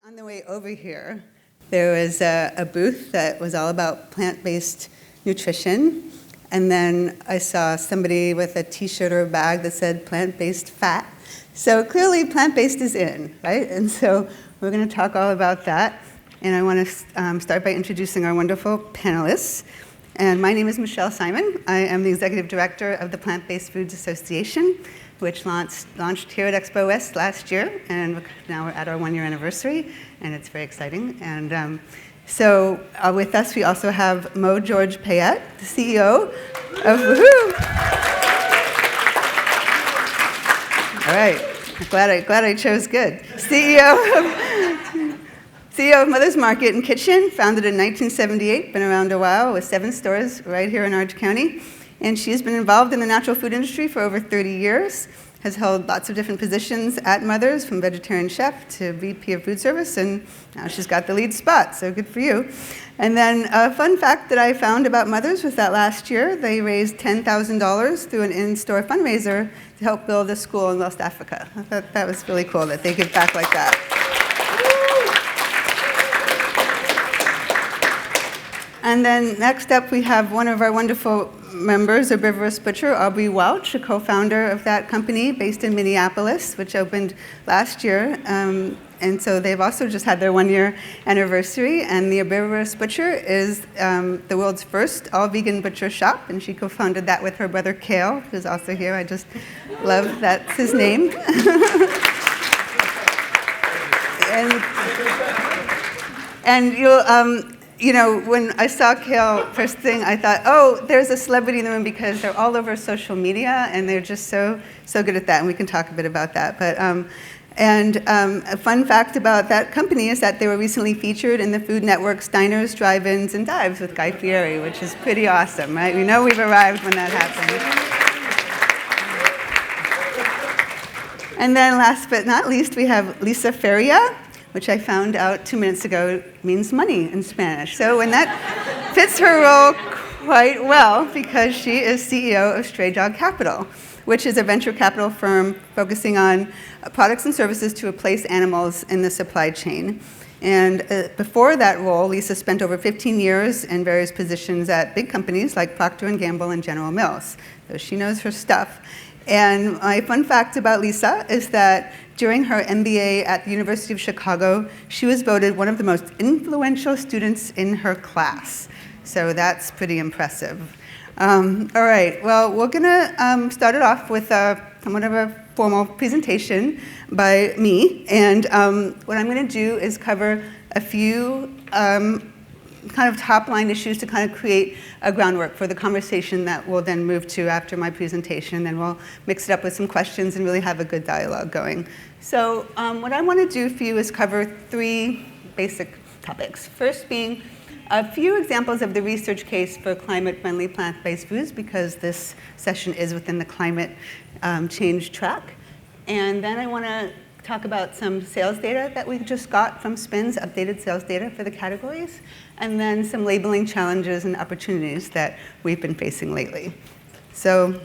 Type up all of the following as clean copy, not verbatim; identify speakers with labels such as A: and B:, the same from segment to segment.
A: On the way over here, there was a booth that was all about plant-based nutrition. And then I saw somebody with a t-shirt or a bag that said plant-based fat. So clearly plant-based is in, right? And so we're going to talk all about that. And I want to start by introducing our wonderful panelists. And my name is Michelle Simon. I am the Executive Director of the Plant-Based Foods Association, which launched here at Expo West last year, and now we're at our one-year anniversary, and it's very exciting. And so with us, we also have Mo George Payette, the CEO of Woohoo! All right, glad I chose good. CEO of Mother's Market and Kitchen, founded in 1978, been around a while with 7 stores right here in Orange County. And she's been involved in the natural food industry for over 30 years, has held lots of different positions at Mother's, from vegetarian chef to VP of food service, and now she's got the lead spot, so good for you. And then a fun fact that I found about Mother's was that last year they raised $10,000 through an in-store fundraiser to help build a school in West Africa. I thought that was really cool that they give back like that. And then next up, we have one of our wonderful members, Herbivorous Butcher, Aubrey Welch, a co-founder of that company based in Minneapolis, which opened last year. And so they've also just had their one-year anniversary. And the Herbivorous Butcher is the world's first all-vegan butcher shop. And she co-founded that with her brother, Kale, who's also here. I just love that's his name. and you'll... You know, when I saw Kale first thing, I thought, oh, there's a celebrity in the room, because they're all over social media, and they're just so good at that, and we can talk a bit about that. But a fun fact about that company is that they were recently featured in the Food Network's Diners, Drive-Ins, and Dives with Guy Fieri, which is pretty awesome, right? We know we've arrived when that happens. And then last but not least, we have Lisa Feria, which I found out 2 minutes ago means money in Spanish. So when that fits her role quite well, because she is CEO of Stray Dog Capital, which is a venture capital firm focusing on products and services to replace animals in the supply chain. And before that role, Lisa spent over 15 years in various positions at big companies like Procter & Gamble and General Mills. So she knows her stuff. And my fun fact about Lisa is that during her MBA at the University of Chicago, she was voted one of the most influential students in her class. So that's pretty impressive. All right, well, we're going to start it off with somewhat of a formal presentation by me. And what I'm going to do is cover a few kind of top-line issues to kind of create a groundwork for the conversation that we'll then move to after my presentation. Then we'll mix it up with some questions and really have a good dialogue going. So what I want to do for you is cover 3 basic topics. First being a few examples of the research case for climate-friendly plant-based foods, because this session is within the climate change track. And then I want to talk about some sales data that we just got from SPIN's updated sales data for the categories, and then some labeling challenges and opportunities that we've been facing lately. So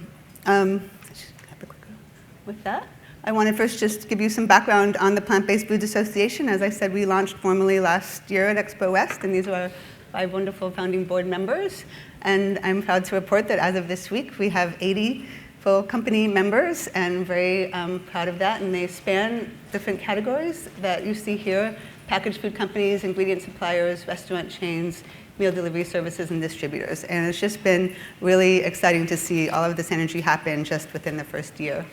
A: with that, I want to first just give you some background on the Plant-Based Foods Association. As I said, we launched formally last year at Expo West, and these are our 5 wonderful founding board members. And I'm proud to report that as of this week, we have 80 full company members, and very proud of that. And they span different categories that you see here: packaged food companies, ingredient suppliers, restaurant chains, meal delivery services, and distributors. And it's just been really exciting to see all of this energy happen just within the first year.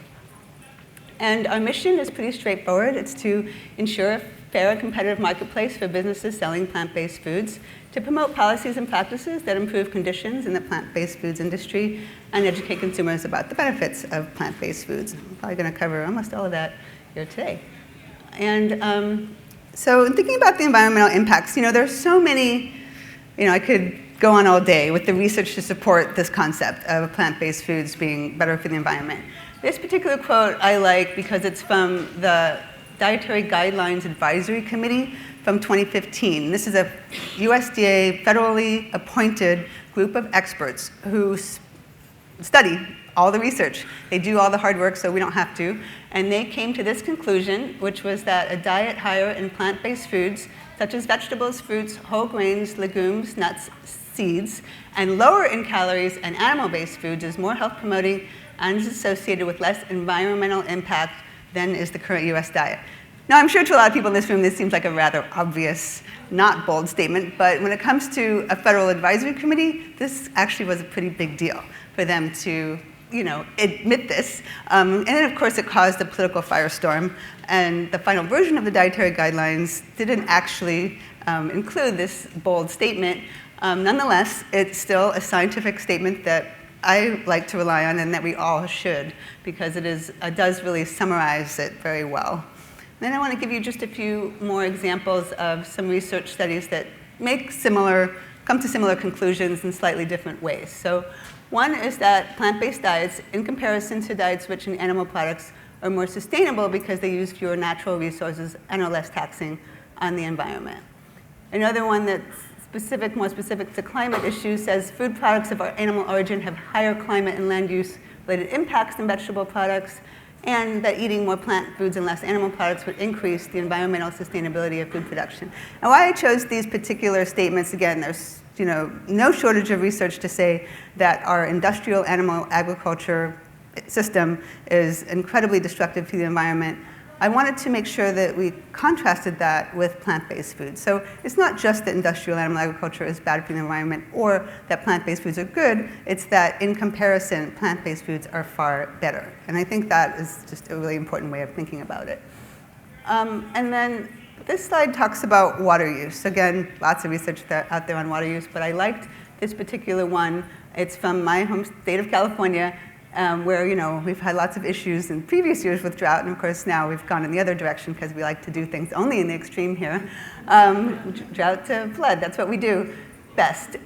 A: And our mission is pretty straightforward. It's to ensure a fair and competitive marketplace for businesses selling plant-based foods, to promote policies and practices that improve conditions in the plant-based foods industry, and educate consumers about the benefits of plant-based foods. I'm probably going to cover almost all of that here today. And so thinking about the environmental impacts, there's so many, I could go on all day with the research to support this concept of plant-based foods being better for the environment. This particular quote I like because it's from the Dietary Guidelines Advisory Committee from 2015. This is a USDA federally appointed group of experts who study all the research. They do all the hard work so we don't have to. And they came to this conclusion, which was that a diet higher in plant-based foods, such as vegetables, fruits, whole grains, legumes, nuts, seeds, and lower in calories and animal-based foods is more health-promoting and is associated with less environmental impact than is the current US diet. Now, I'm sure to a lot of people in this room, this seems like a rather obvious, not bold statement, but when it comes to a federal advisory committee, this actually was a pretty big deal for them to, admit this. And then, of course, it caused a political firestorm, and the final version of the dietary guidelines didn't actually include this bold statement. Nonetheless, it's still a scientific statement that I like to rely on and that we all should, because it does really summarize it very well. Then I want to give you just a few more examples of some research studies that come to similar conclusions in slightly different ways. So one is that plant-based diets, in comparison to diets rich in animal products, are more sustainable because they use fewer natural resources and are less taxing on the environment. Another one that's more specific to climate issues says food products of our animal origin have higher climate and land use related impacts than vegetable products, and that eating more plant foods and less animal products would increase the environmental sustainability of food production. And why I chose these particular statements, again, there's no shortage of research to say that our industrial animal agriculture system is incredibly destructive to the environment. I wanted to make sure that we contrasted that with plant-based foods. So it's not just that industrial animal agriculture is bad for the environment or that plant-based foods are good, it's that in comparison, plant-based foods are far better. And I think that is just a really important way of thinking about it. And then this slide talks about water use. Again, lots of research out there on water use, but I liked this particular one. It's from my home state of California, where we've had lots of issues in previous years with drought, and of course now we've gone in the other direction because we like to do things only in the extreme here. Drought to flood, that's what we do best.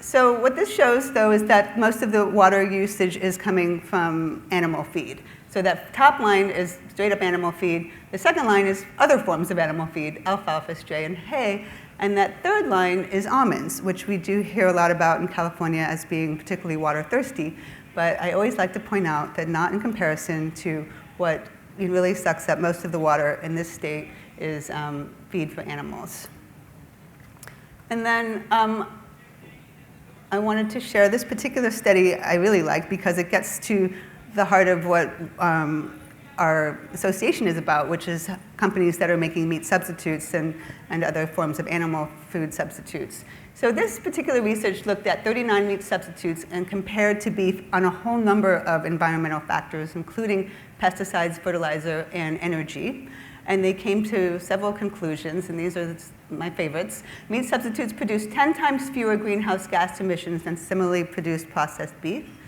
A: So what this shows, though, is that most of the water usage is coming from animal feed. So that top line is straight up animal feed. The second line is other forms of animal feed, alfalfa, stray, and hay. And that third line is almonds, which we do hear a lot about in California as being particularly water thirsty. But I always like to point out that not in comparison to what really sucks up most of the water in this state is feed for animals. And then I wanted to share this particular study I really like because it gets to the heart of what our association is about, which is companies that are making meat substitutes and other forms of animal food substitutes. So this particular research looked at 39 meat substitutes and compared to beef on a whole number of environmental factors, including pesticides, fertilizer, and energy. And they came to several conclusions, and these are my favorites. Meat substitutes produce 10 times fewer greenhouse gas emissions than similarly produced processed beef.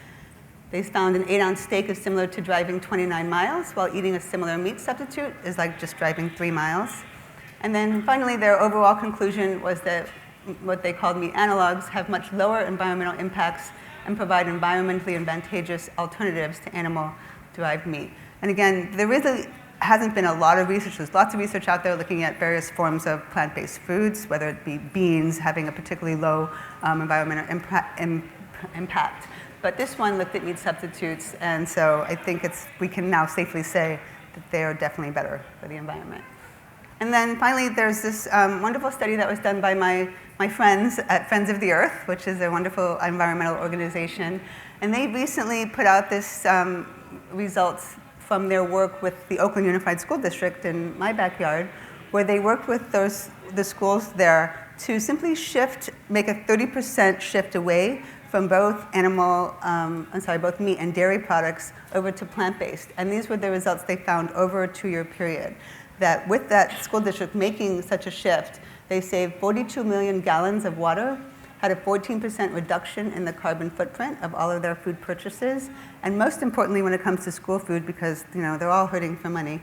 A: They found an 8-ounce steak is similar to driving 29 miles, while eating a similar meat substitute is like just driving 3 miles. And then finally, their overall conclusion was that what they called meat analogs have much lower environmental impacts and provide environmentally advantageous alternatives to animal-derived meat. And again, there really hasn't been a lot of research. There's lots of research out there looking at various forms of plant-based foods, whether it be beans having a particularly low environmental impact. But this one looked at meat substitutes, and so I think we can now safely say that they are definitely better for the environment. And then finally, there's this wonderful study that was done by my friends at Friends of the Earth, which is a wonderful environmental organization. And they recently put out this results from their work with the Oakland Unified School District in my backyard, where they worked with the schools there to simply make a 30% shift away from both both meat and dairy products over to plant-based. And these were the results they found over a 2-year period. That with that school district making such a shift, they saved 42 million gallons of water, had a 14% reduction in the carbon footprint of all of their food purchases, and most importantly when it comes to school food, because they're all hurting for money,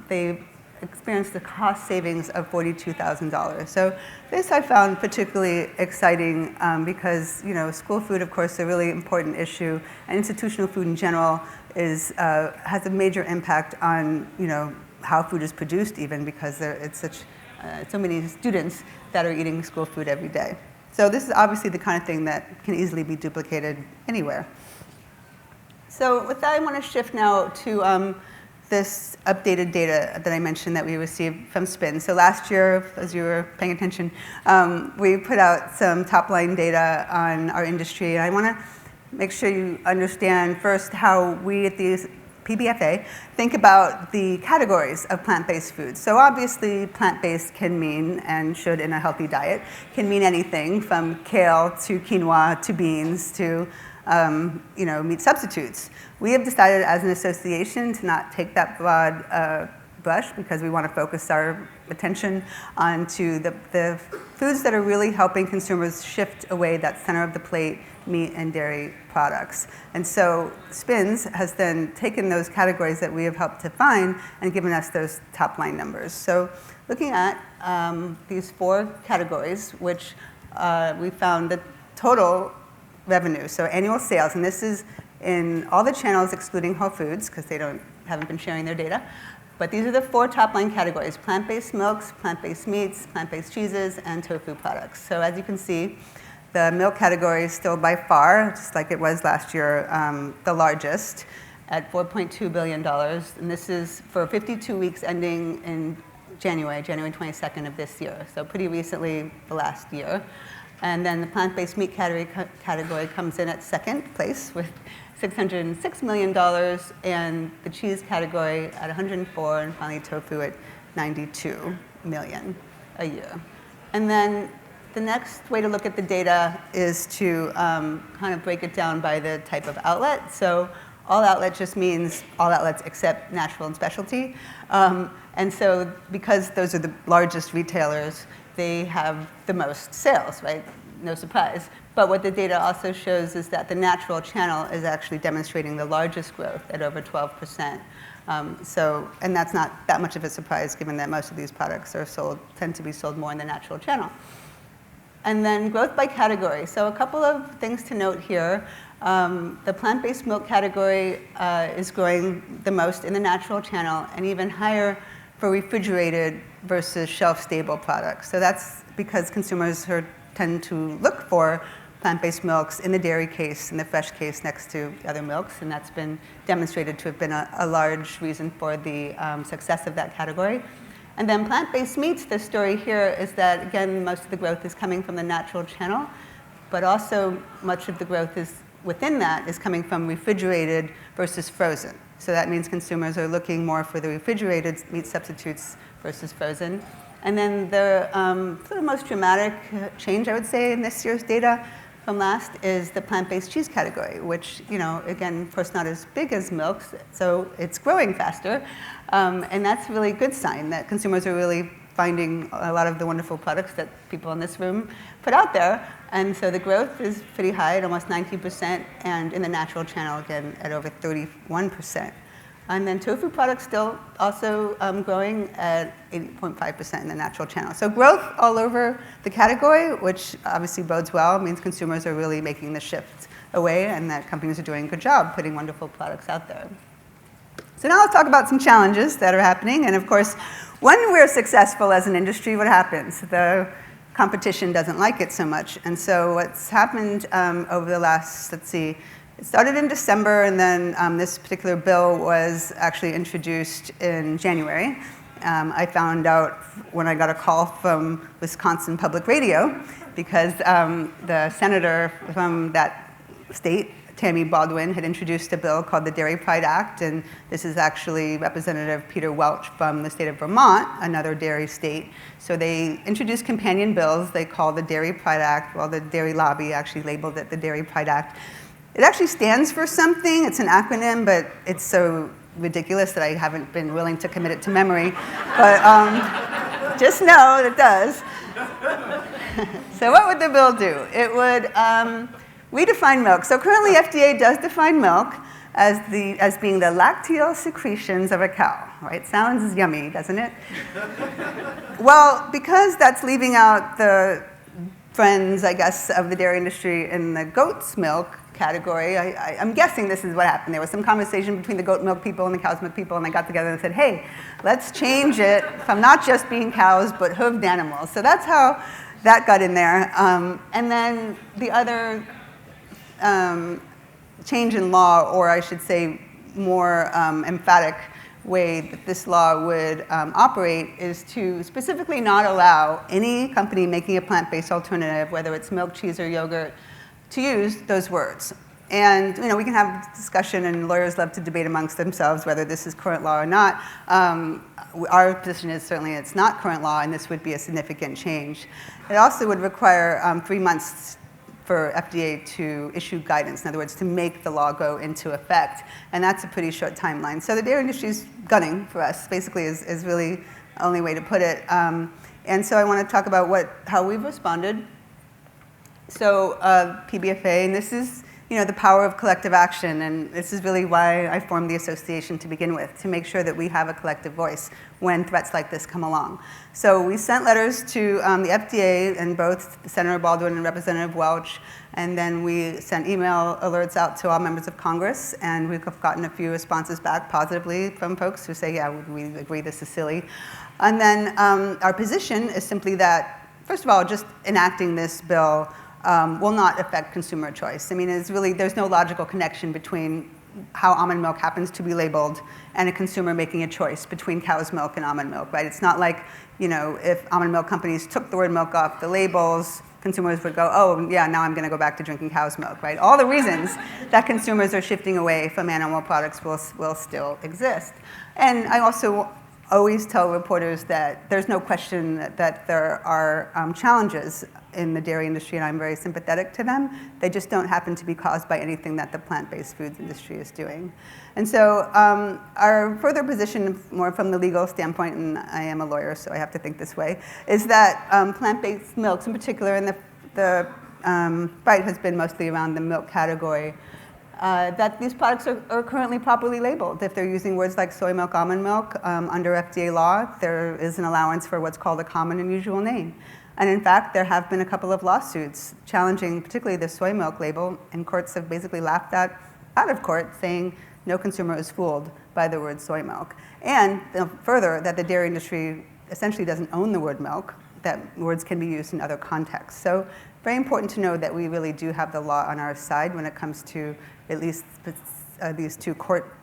A: they experienced the cost savings of $42,000. So this I found particularly exciting because school food, of course, is a really important issue, and institutional food in general has a major impact on how food is produced, even because it's so many students that are eating school food every day. So this is obviously the kind of thing that can easily be duplicated anywhere. So with that, I want to shift now to this updated data that I mentioned that we received from SPIN. So last year, as you were paying attention, we put out some top-line data on our industry. And I want to make sure you understand first how we at the PBFA think about the categories of plant-based foods. So obviously, plant-based can mean, and should in a healthy diet, can mean anything from kale to quinoa to beans to meat substitutes. We have decided as an association to not take that broad brush because we want to focus our attention onto the foods that are really helping consumers shift away that center of the plate meat and dairy products. And so SPINS has then taken those categories that we have helped define and given us those top line numbers. So looking at these 4 categories, which we found the total revenue, so annual sales, and this is in all the channels excluding Whole Foods because they haven't been sharing their data. But these are the 4 top line categories: plant-based milks, plant-based meats, plant-based cheeses, and tofu products. So as you can see, the milk category is still by far, just like it was last year, the largest at $4.2 billion. And this is for 52 weeks ending in January 22nd of this year. So pretty recently, the last year. And then the plant-based meat category comes in at second place with $606 million, and the cheese category at 104, and finally tofu at 92 million a year. And then the next way to look at the data is to kind of break it down by the type of outlet. So all outlet just means all outlets except natural and specialty. And so because those are the largest retailers, they have the most sales, right? No surprise. But what the data also shows is that the natural channel is actually demonstrating the largest growth at over 12%. And that's not that much of a surprise given that most of these products tend to be sold more in the natural channel. And then growth by category. So a couple of things to note here. The plant-based milk category is growing the most in the natural channel and even higher for refrigerated versus shelf-stable products. So that's because consumers tend to look for plant-based milks in the dairy case, in the fresh case next to other milks, and that's been demonstrated to have been a large reason for the success of that category. And then plant-based meats, the story here is that, again, most of the growth is coming from the natural channel, but also much of the growth within that is coming from refrigerated versus frozen. So that means consumers are looking more for the refrigerated meat substitutes versus frozen. And then the sort of most dramatic change, I would say, in this year's data from last is the plant-based cheese category, which, again, of course, not as big as milk, so it's growing faster. And that's a really good sign that consumers are really finding a lot of the wonderful products that people in this room put out there. And so the growth is pretty high at almost 19%, and in the natural channel, again, at over 31%. And then tofu products still also growing at 8.5% in the natural channel. So growth all over the category, which obviously bodes well, means consumers are really making the shift away and that companies are doing a good job putting wonderful products out there. So now let's talk about some challenges that are happening. And of course, when we're successful as an industry, what happens? The competition doesn't like it so much. And so what's happened over the last, it started in December, and then this particular bill was actually introduced in January. I found out when I got a call from Wisconsin Public Radio because the senator from that state, Tammy Baldwin, had introduced a bill called the Dairy Pride Act, and this is actually Representative Peter Welch from the state of Vermont, another dairy state. So they introduced companion bills they call the Dairy Pride Act. Well, the dairy lobby actually labeled it the Dairy Pride Act. It actually stands for something. It's an acronym, but it's so ridiculous that I haven't been willing to commit it to memory. But just know it does. So what would the bill do? It would redefine milk. So currently FDA does define milk as being the lacteal secretions of a cow. Right? Sounds yummy, doesn't it? Well, because that's leaving out the friends, I guess, of the dairy industry in the goat's milk category, I'm guessing this is what happened. There was some conversation between the goat milk people and the cow's milk people, and they got together and said, hey, let's change it from not just being cows, but hooved animals. So that's how that got in there. And then the other change in law, or I should say more emphatic way that this law would operate is to specifically not allow any company making a plant-based alternative, whether it's milk, cheese, or yogurt, to use those words. And we can have discussion, and lawyers love to debate amongst themselves whether this is current law or not. Our position is certainly it's not current law, and this would be a significant change. It also would require 3 months for FDA to issue guidance, in other words, to make the law go into effect. And that's a pretty short timeline. So the dairy industry is gunning for us, basically, is really the only way to put it. And so I want to talk about how we've responded. So PBFA, and this is the power of collective action, and this is really why I formed the association to begin with, to make sure that we have a collective voice when threats like this come along. So we sent letters to the FDA and both Senator Baldwin and Representative Welch, and then we sent email alerts out to all members of Congress, and we've gotten a few responses back positively from folks who say, yeah, we agree this is silly. And then our position is simply that, first of all, just enacting this bill will not affect consumer choice. I mean, there's no logical connection between how almond milk happens to be labeled and a consumer making a choice between cow's milk and almond milk, right? It's not like, if almond milk companies took the word milk off the labels, consumers would go, oh, yeah, now I'm going to go back to drinking cow's milk, right? All the reasons that consumers are shifting away from animal products will still exist. And I also always tell reporters that there's no question that there are challenges in the dairy industry, and I'm very sympathetic to them. They just don't happen to be caused by anything that the plant-based foods industry is doing. And so our further position, more from the legal standpoint, and I am a lawyer, so I have to think this way, is that plant-based milks in particular, and the fight has been mostly around the milk category, that these products are currently properly labeled. If they're using words like soy milk, almond milk, under FDA law, there is an allowance for what's called a common and usual name. And in fact, there have been a couple of lawsuits challenging particularly the soy milk label, and courts have basically laughed out of court, saying no consumer is fooled by the word soy milk. And further, that the dairy industry essentially doesn't own the word milk, that words can be used in other contexts. So very important to know that we really do have the law on our side when it comes to at least these two court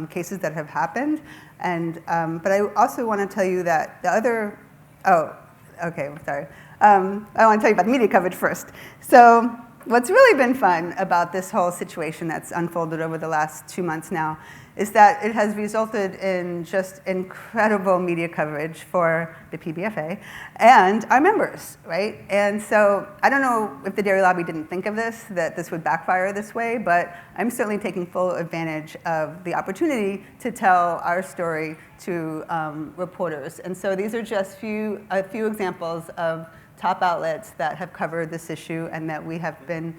A: cases that have happened. And, but I also want to tell you that the other, okay, I'm sorry. I want to tell you about the media coverage first. So what's really been fun about this whole situation that's unfolded over the last 2 months now is that it has resulted in just incredible media coverage for the PBFA and our members, right? And so I don't know if the dairy lobby didn't think of this, that this would backfire this way, but I'm certainly taking full advantage of the opportunity to tell our story to reporters. And so these are just a few examples of top outlets that have covered this issue and that we have been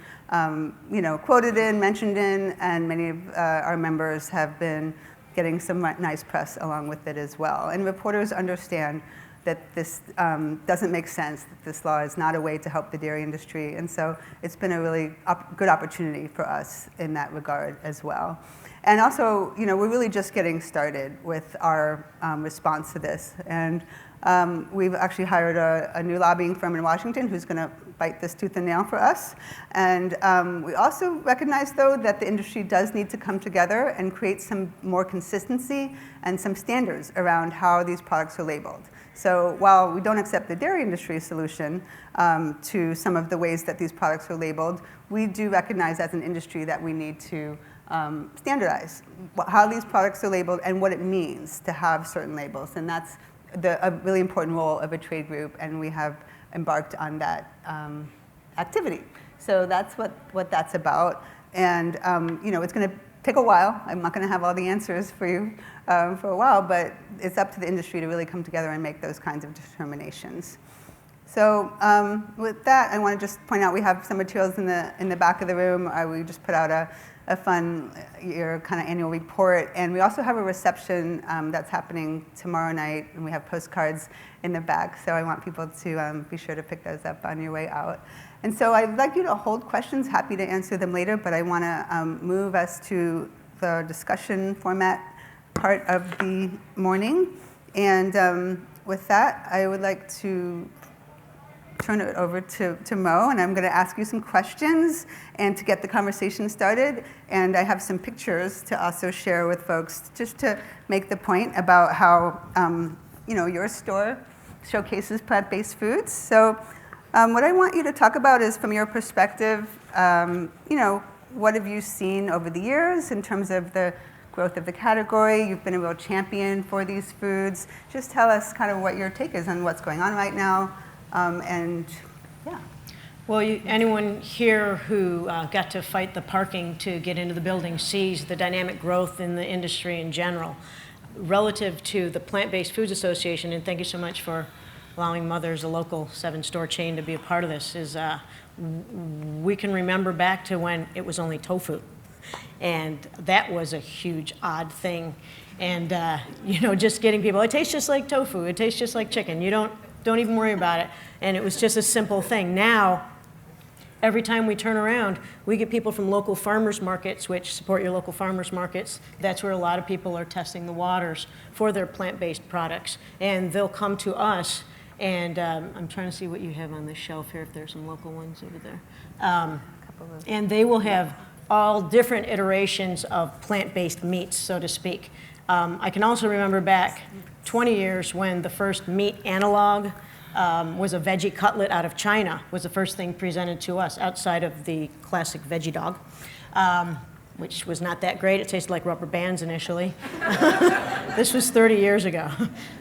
A: quoted in, mentioned in, and many of our members have been getting some nice press along with it as well. And reporters understand that this doesn't make sense, that this law is not a way to help the dairy industry. And so it's been a really good opportunity for us in that regard as well. And also, we're really just getting started with our response to this. And we've actually hired a new lobbying firm in Washington who's going to fight this tooth and nail for us. And we also recognize, though, that the industry does need to come together and create some more consistency and some standards around how these products are labeled. So while we don't accept the dairy industry solution to some of the ways that these products are labeled, we do recognize as an industry that we need to standardize how these products are labeled and what it means to have certain labels. And that's a really important role of a trade group, and we have embarked on that activity. So that's what that's about. And it's going to take a while. I'm not going to have all the answers for you for a while, but it's up to the industry to really come together and make those kinds of determinations. So with that, I want to just point out we have some materials in the back of the room. We just put out a fun kind of annual report, and we also have a reception that's happening tomorrow night, and we have postcards in the back. So I want people to be sure to pick those up on your way out. And so I'd like you to hold questions. Happy to answer them later, but I want to move us to the discussion format part of the morning. And with that, I would like to turn it over to Mo, and I'm going to ask you some questions and to get the conversation started. And I have some pictures to also share with folks, just to make the point about how your store showcases plant-based foods. So what I want you to talk about is, from your perspective, what have you seen over the years in terms of the growth of the category? You've been a real champion for these foods. Just tell us kind of what your take is on what's going on right now, and yeah.
B: Well, anyone here who got to fight the parking to get into the building sees the dynamic growth in the industry in general. Relative to the Plant-Based Foods Association, and thank you so much for allowing Mother's, a local 7-store chain, to be a part of this, is we can remember back to when it was only tofu. And that was a huge, odd thing. And, just getting people, it tastes just like tofu, it tastes just like chicken. You don't even worry about it. And it was just a simple thing. Now, every time we turn around, we get people from local farmers markets, which support your local farmers markets. That's where a lot of people are testing the waters for their plant-based products. And they'll come to us, and I'm trying to see what you have on this shelf here, if there's some local ones over there. And they will have all different iterations of plant-based meats, so to speak. I can also remember back 20 years when the first meat analog was a veggie cutlet out of China, was the first thing presented to us outside of the classic veggie dog, which was not that great. It tasted like rubber bands initially. This was 30 years ago.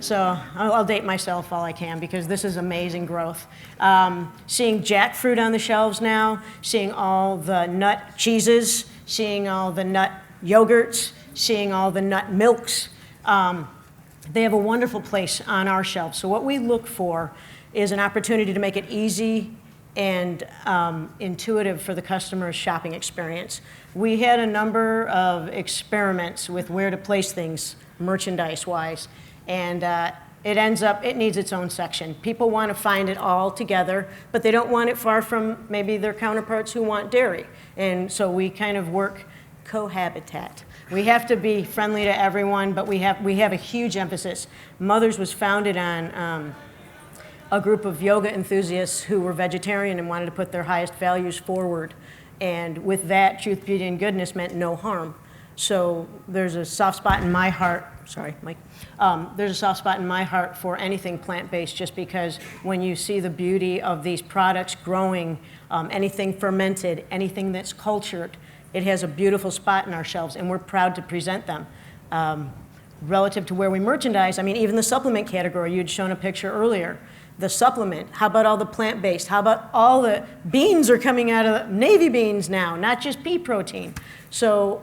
B: So I'll date myself all I can, because this is amazing growth. Seeing jackfruit on the shelves now, seeing all the nut cheeses, seeing all the nut yogurts, seeing all the nut milks. They have a wonderful place on our shelves. So what we look for is an opportunity to make it easy and intuitive for the customer's shopping experience. We had a number of experiments with where to place things merchandise-wise, and it needs its own section. People want to find it all together, but they don't want it far from maybe their counterparts who want dairy. And so we kind of work cohabitat. We have to be friendly to everyone, but we have a huge emphasis. Mother's was founded on a group of yoga enthusiasts who were vegetarian and wanted to put their highest values forward. And with that, truth, beauty, and goodness meant no harm. So there's a soft spot in my heart. Sorry, Mike. There's a soft spot in my heart for anything plant-based, just because when you see the beauty of these products growing, anything fermented, anything that's cultured, it has a beautiful spot in our shelves, and we're proud to present them. Relative to where we merchandise, I mean, even the supplement category, you'd shown a picture earlier. The supplement, how about all the plant-based? How about all the beans are coming out of navy beans now, not just pea protein? So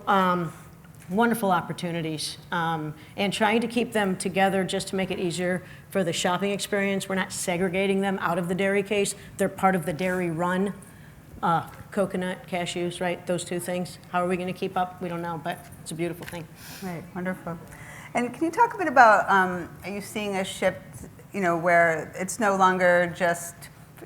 B: wonderful opportunities, and trying to keep them together just to make it easier for the shopping experience. We're not segregating them out of the dairy case. They're part of the dairy run. Coconut, cashews, right? Those two things. How are we going to keep up? We don't know, but it's a beautiful thing.
A: Right, wonderful. And can you talk a bit about, are you seeing a shift, where it's no longer it's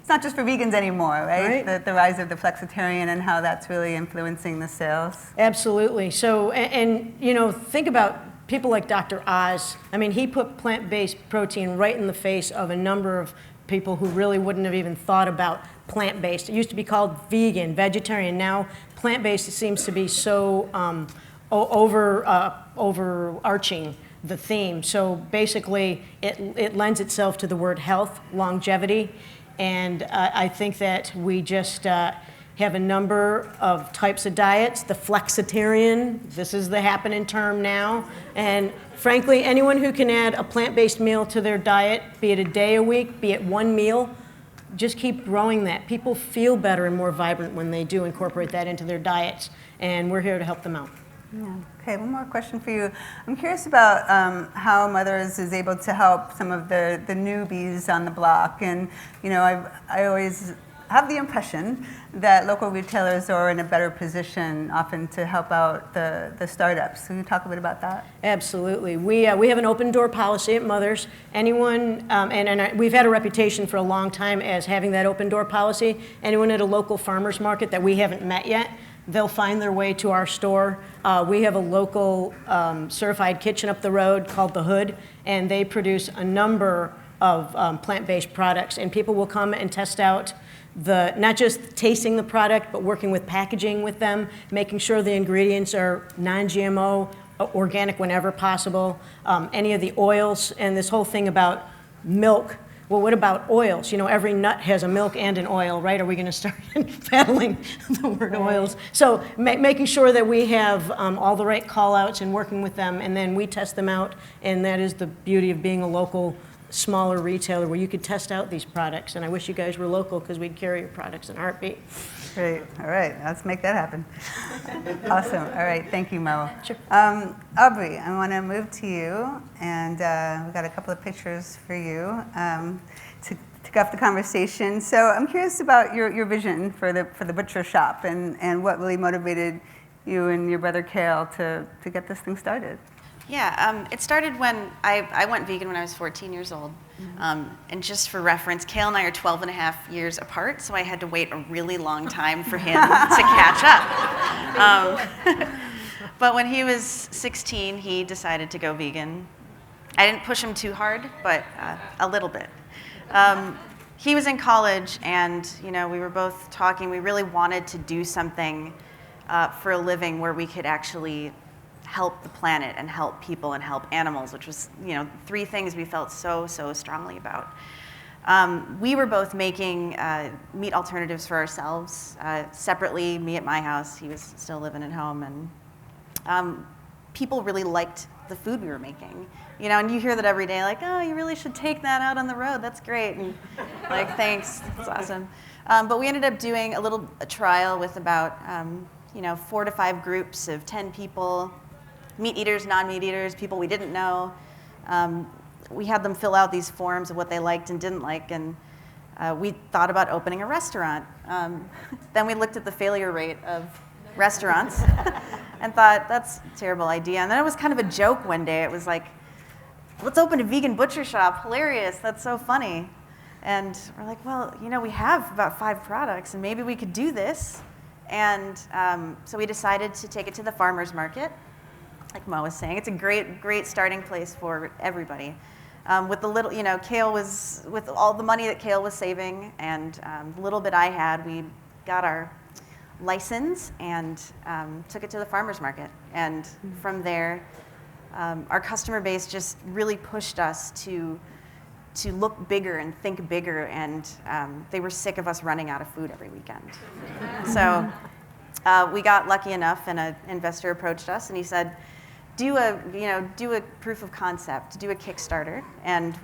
A: not just for vegans anymore, right? The rise of the flexitarian and how that's really influencing the sales.
B: Absolutely. So, and think about people like Dr. Oz. I mean, he put plant-based protein right in the face of a number of people who really wouldn't have even thought about plant-based. It used to be called vegan, vegetarian. Now, plant-based seems to be so overarching the theme. So basically, it lends itself to the word health, longevity, and I think that we just have a number of types of diets. The flexitarian, this is the happening term now, and frankly, anyone who can add a plant-based meal to their diet, be it a day a week, be it one meal, just keep growing that. People feel better and more vibrant when they do incorporate that into their diets, and we're here to help them out.
A: Yeah. Okay, one more question for you. I'm curious about how Mother's is able to help some of the newbies on the block. And, I always have the impression that local retailers are in a better position often to help out the startups. Can you talk a bit about that?
B: Absolutely. We have an open door policy at Mother's. Anyone, and we've had a reputation for a long time as having that open door policy. Anyone at a local farmer's market that we haven't met yet, they'll find their way to our store. We have a local certified kitchen up the road called The Hood, and they produce a number of plant-based products, and people will come and test out not just tasting the product, but working with packaging with them, making sure the ingredients are non-GMO, organic whenever possible, any of the oils, and this whole thing about milk. Well, what about oils? You know, every nut has a milk and an oil, right? Are we going to start battling the word oils? So making sure that we have all the right call-outs and working with them, and then we test them out, and that is the beauty of being a local, smaller retailer where you could test out these products. And I wish you guys were local because we'd carry your products in a heartbeat.
A: Great. All right. Let's make that happen. Awesome. All right. Thank you, Mo.
B: Sure.
A: Aubrey, I want to move to you, and we've got a couple of pictures for you to kick off the conversation. So I'm curious about your vision for the butcher shop and what really motivated you and your brother Cale to get this thing started.
C: Yeah, it started when I went vegan when I was 14 years old. And just for reference, Cale and I are 12 and a half years apart, so I had to wait a really long time for him to catch up. But when he was 16, he decided to go vegan. I didn't push him too hard, but a little bit. He was in college, and we were both talking. We really wanted to do something for a living where we could actually help the planet and help people and help animals, which was, three things we felt so strongly about. We were both making meat alternatives for ourselves, separately, me at my house, he was still living at home, and people really liked the food we were making. And you hear that every day, like, oh, you really should take that out on the road, that's great, and like, thanks, that's awesome. But we ended up doing a trial with about 4 to 5 groups of 10 people, meat eaters, non-meat eaters, people we didn't know. We had them fill out these forms of what they liked and didn't like, and we thought about opening a restaurant. Then we looked at the failure rate of restaurants and thought, that's a terrible idea. And then it was kind of a joke one day. It was like, let's open a vegan butcher shop. Hilarious, that's so funny. And we're like, well, we have about 5 products, and maybe we could do this. And so we decided to take it to the farmer's market. Like Mo was saying, it's a great starting place for everybody. With the little, Cale was, with all the money that Cale was saving and the little bit I had, we got our license and took it to the farmer's market. And from there, our customer base just really pushed us to look bigger and think bigger, and they were sick of us running out of food every weekend. So we got lucky enough, and an investor approached us, and he said, do a proof of concept, do a Kickstarter, and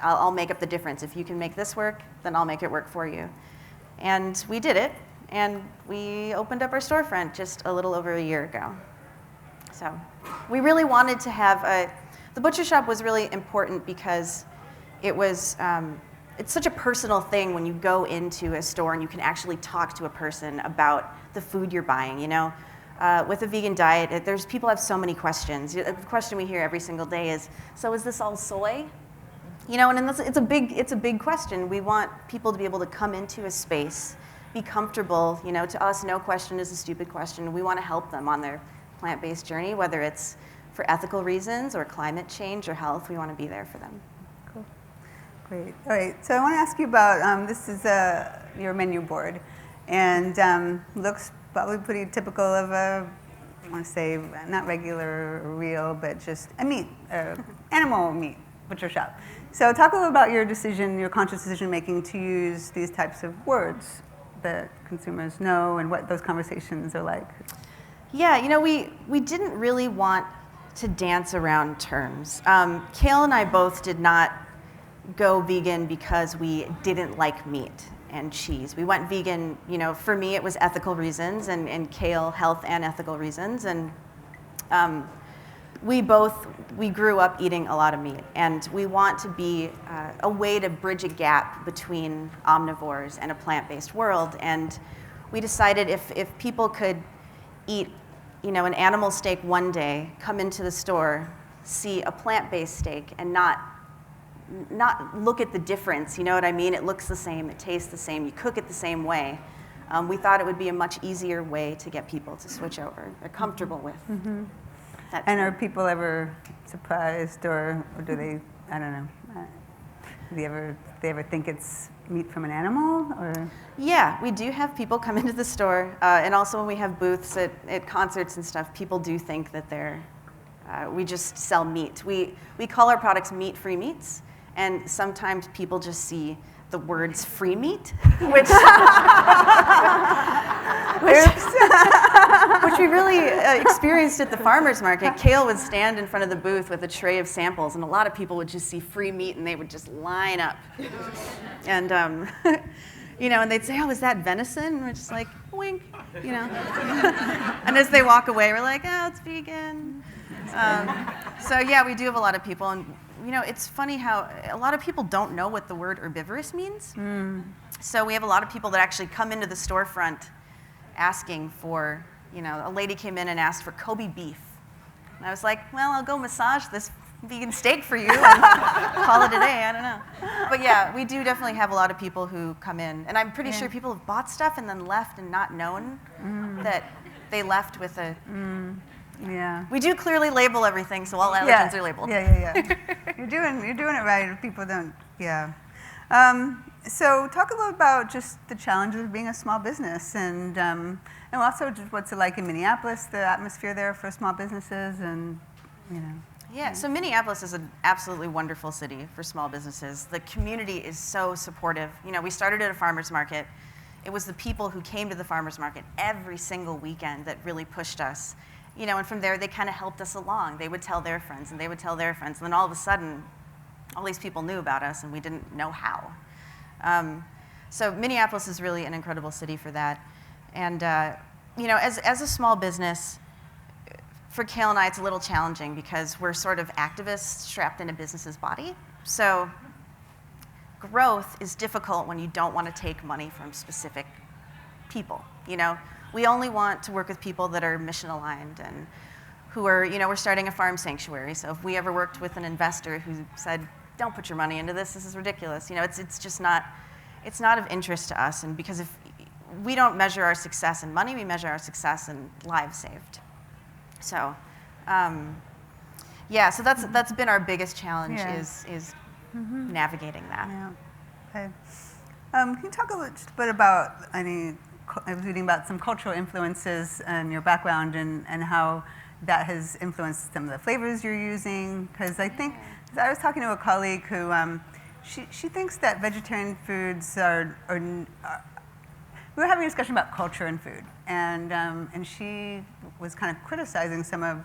C: I'll make up the difference. If you can make this work, then I'll make it work for you. And we did it, and we opened up our storefront just a little over a year ago. So we really wanted to have the butcher shop was really important because it's such a personal thing when you go into a store and you can actually talk to a person about the food you're buying, With a vegan diet, people have so many questions. The question we hear every single day is, so is this all soy? And it's a big question. We want people to be able to come into a space, be comfortable. To us, no question is a stupid question. We want to help them on their plant-based journey, whether it's for ethical reasons or climate change or health. We want to be there for them.
A: Cool. Great. All right. So I want to ask you about this is your menu board, and looks probably pretty typical of I want to say, not regular or real, but just a meat, animal meat butcher shop. So talk a little about your conscious decision making to use these types of words that consumers know and what those conversations are like.
C: Yeah, we didn't really want to dance around terms. Cale and I both did not go vegan because we didn't like meat and cheese. We went vegan, for me it was ethical reasons, and Cale, health and ethical reasons. And we grew up eating a lot of meat, and we want to be a way to bridge a gap between omnivores and a plant-based world. And we decided if people could eat, an animal steak one day, come into the store, see a plant-based steak, and not look at the difference, you know what I mean? It looks the same, it tastes the same, you cook it the same way. We thought it would be a much easier way to get people to switch over. They're comfortable with that.
A: And are people ever surprised, or do they, I don't know. they ever think it's meat from an animal, or?
C: Yeah, we do have people come into the store, and also when we have booths at concerts and stuff, people do think that we just sell meat. We call our products meat-free meats, and sometimes people just see the words free meat, which we really experienced at the farmer's market. Kale would stand in front of the booth with a tray of samples, and a lot of people would just see free meat, and they would just line up. And, and they'd say, oh, is that venison? And we're just like, wink, And as they walk away, we're like, oh, it's vegan. So yeah, we do have a lot of people, and it's funny how a lot of people don't know what the word herbivorous means. So we have a lot of people that actually come into the storefront asking for, a lady came in and asked for Kobe beef. And I was like, well, I'll go massage this vegan steak for you and call it a day, I don't know. But yeah, we do definitely have a lot of people who come in, and I'm pretty sure people have bought stuff and then left and not known that they left with a...
A: Yeah.
C: We do clearly label everything, so all allergens are labeled.
A: Yeah. You're doing it right. People don't. Yeah. So talk a little about just the challenges of being a small business, and also just what's it like in Minneapolis, the atmosphere there for small businesses, and
C: Yeah. So Minneapolis is an absolutely wonderful city for small businesses. The community is so supportive. We started at a farmer's market. It was the people who came to the farmer's market every single weekend that really pushed us. And from there, they kind of helped us along. They would tell their friends, and they would tell their friends. And then all of a sudden, all these people knew about us, and we didn't know how. So Minneapolis is really an incredible city for that. And, as a small business, for Kale and I, it's a little challenging because we're sort of activists trapped in a business's body. So growth is difficult when you don't want to take money from specific people, We only want to work with people that are mission aligned and who are, we're starting a farm sanctuary. So if we ever worked with an investor who said, don't put your money into this is ridiculous, it's just not, it's not of interest to us. And because if we don't measure our success in money, we measure our success in lives saved. So, so that's been our biggest challenge is navigating that.
A: Yeah. Okay. Can you talk a little bit about I was reading about some cultural influences and your background and how that has influenced some of the flavors you're using. Because I think, I was talking to a colleague who, she thinks that vegetarian foods we were having a discussion about culture and food. And she was kind of criticizing some of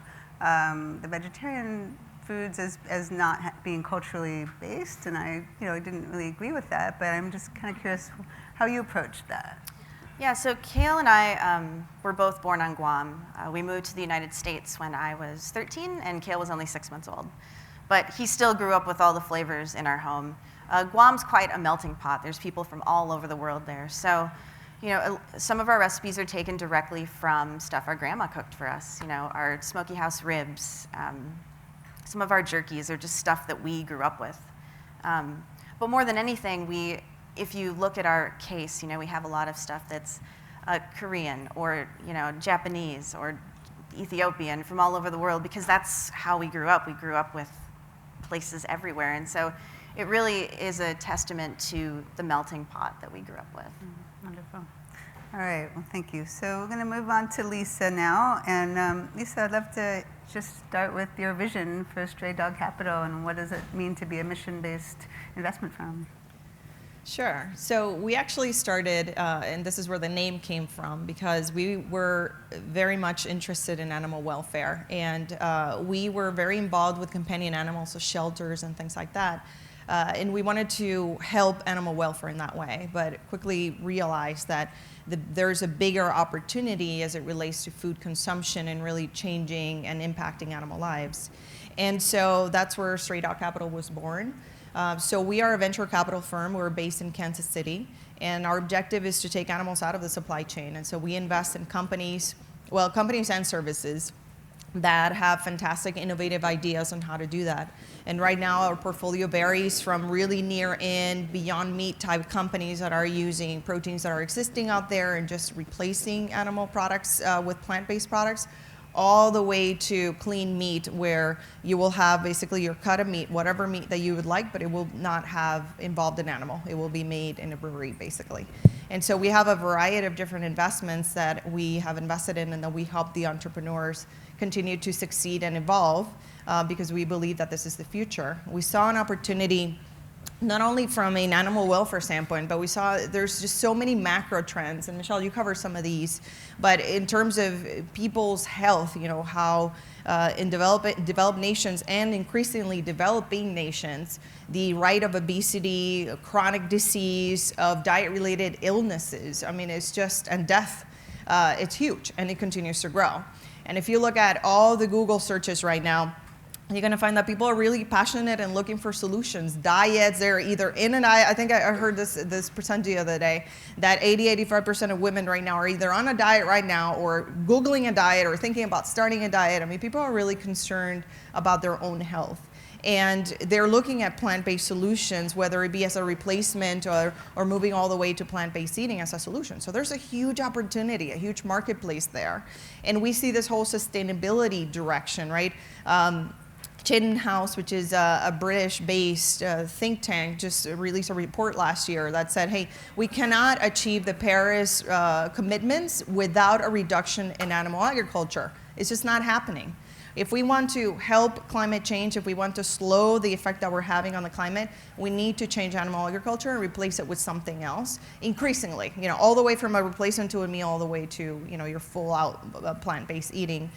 A: the vegetarian foods as not being culturally based. And I didn't really agree with that, but I'm just kind of curious how you approached that.
C: Yeah, so Kale and I were both born on Guam. We moved to the United States when I was 13, and Kale was only 6 months old. But he still grew up with all the flavors in our home. Guam's quite a melting pot. There's people from all over the world there. So, some of our recipes are taken directly from stuff our grandma cooked for us. Our smoky house ribs, some of our jerkies are just stuff that we grew up with. But more than anything, if you look at our case, we have a lot of stuff that's Korean or, Japanese or Ethiopian from all over the world because that's how we grew up. We grew up with places everywhere. And so it really is a testament to the melting pot that we grew up with.
A: Wonderful. All right, well, thank you. So we're going to move on to Lisa now. And Lisa, I'd love to just start with your vision for Stray Dog Capital and what does it mean to be a mission-based investment firm?
D: Sure. So we actually started, and this is where the name came from, because we were very much interested in animal welfare. And we were very involved with companion animals, so shelters and things like that. And we wanted to help animal welfare in that way, but quickly realized that there's a bigger opportunity as it relates to food consumption and really changing and impacting animal lives. And so that's where Stray Dog Capital was born. So we are a venture capital firm. We're based in Kansas City, and our objective is to take animals out of the supply chain. And so we invest in companies and services that have fantastic innovative ideas on how to do that. And right now our portfolio varies from really near in, beyond meat type companies that are using proteins that are existing out there and just replacing animal products with plant-based products, all the way to clean meat, where you will have basically your cut of meat, whatever meat that you would like, but it will not have involved an animal. It will be made in a brewery, basically. And so we have a variety of different investments that we have invested in, and that we help the entrepreneurs continue to succeed and evolve, because we believe that this is the future. We saw an opportunity not only from an animal welfare standpoint, but we saw there's just so many macro trends, and Michelle, you cover some of these, but in terms of people's health, you know, how in developed nations and increasingly developing nations, the rate of obesity, chronic disease, of diet-related illnesses, I mean, it's just, and death, it's huge, and it continues to grow. And if you look at all the Google searches right now, you're going to find that people are really passionate and looking for solutions. Diets, they're either in a diet. I think I heard this percentage the other day, that 85% of women right now are either on a diet right now, or Googling a diet, or thinking about starting a diet. I mean, people are really concerned about their own health. And they're looking at plant-based solutions, whether it be as a replacement or moving all the way to plant-based eating as a solution. So there's a huge opportunity, a huge marketplace there. And we see this whole sustainability direction, right? Chatham House, which is a British-based think tank, just released a report last year that said, hey, we cannot achieve the Paris commitments without a reduction in animal agriculture. It's just not happening. If we want to help climate change, if we want to slow the effect that we're having on the climate, we need to change animal agriculture and replace it with something else, increasingly, you know, all the way from a replacement to a meal, all the way to, you know, your full-out plant-based eating.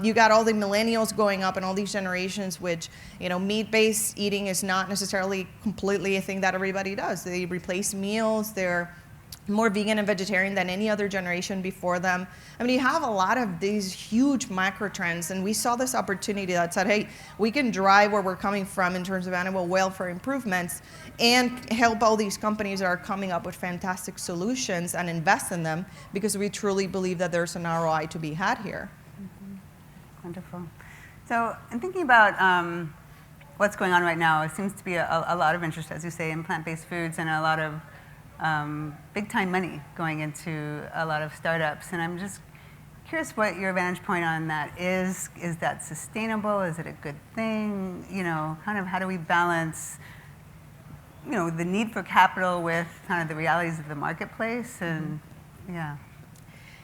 D: You got all the millennials going up and all these generations, which, you know, meat-based eating is not necessarily completely a thing that everybody does. They replace meals, they're more vegan and vegetarian than any other generation before them. I mean, you have a lot of these huge macro trends, and we saw this opportunity that said, hey, we can drive where we're coming from in terms of animal welfare improvements and help all these companies that are coming up with fantastic solutions and invest in them, because we truly believe that there's an ROI to be had here.
A: Mm-hmm. Wonderful. So in thinking about what's going on right now, it seems to be a lot of interest, as you say, in plant-based foods, and a lot of big-time money going into a lot of startups. And I'm just curious what your vantage point on that is. Is that sustainable? Is it a good thing? You know, kind of how do we balance, you know, the need for capital with kind of the realities of the marketplace? And yeah.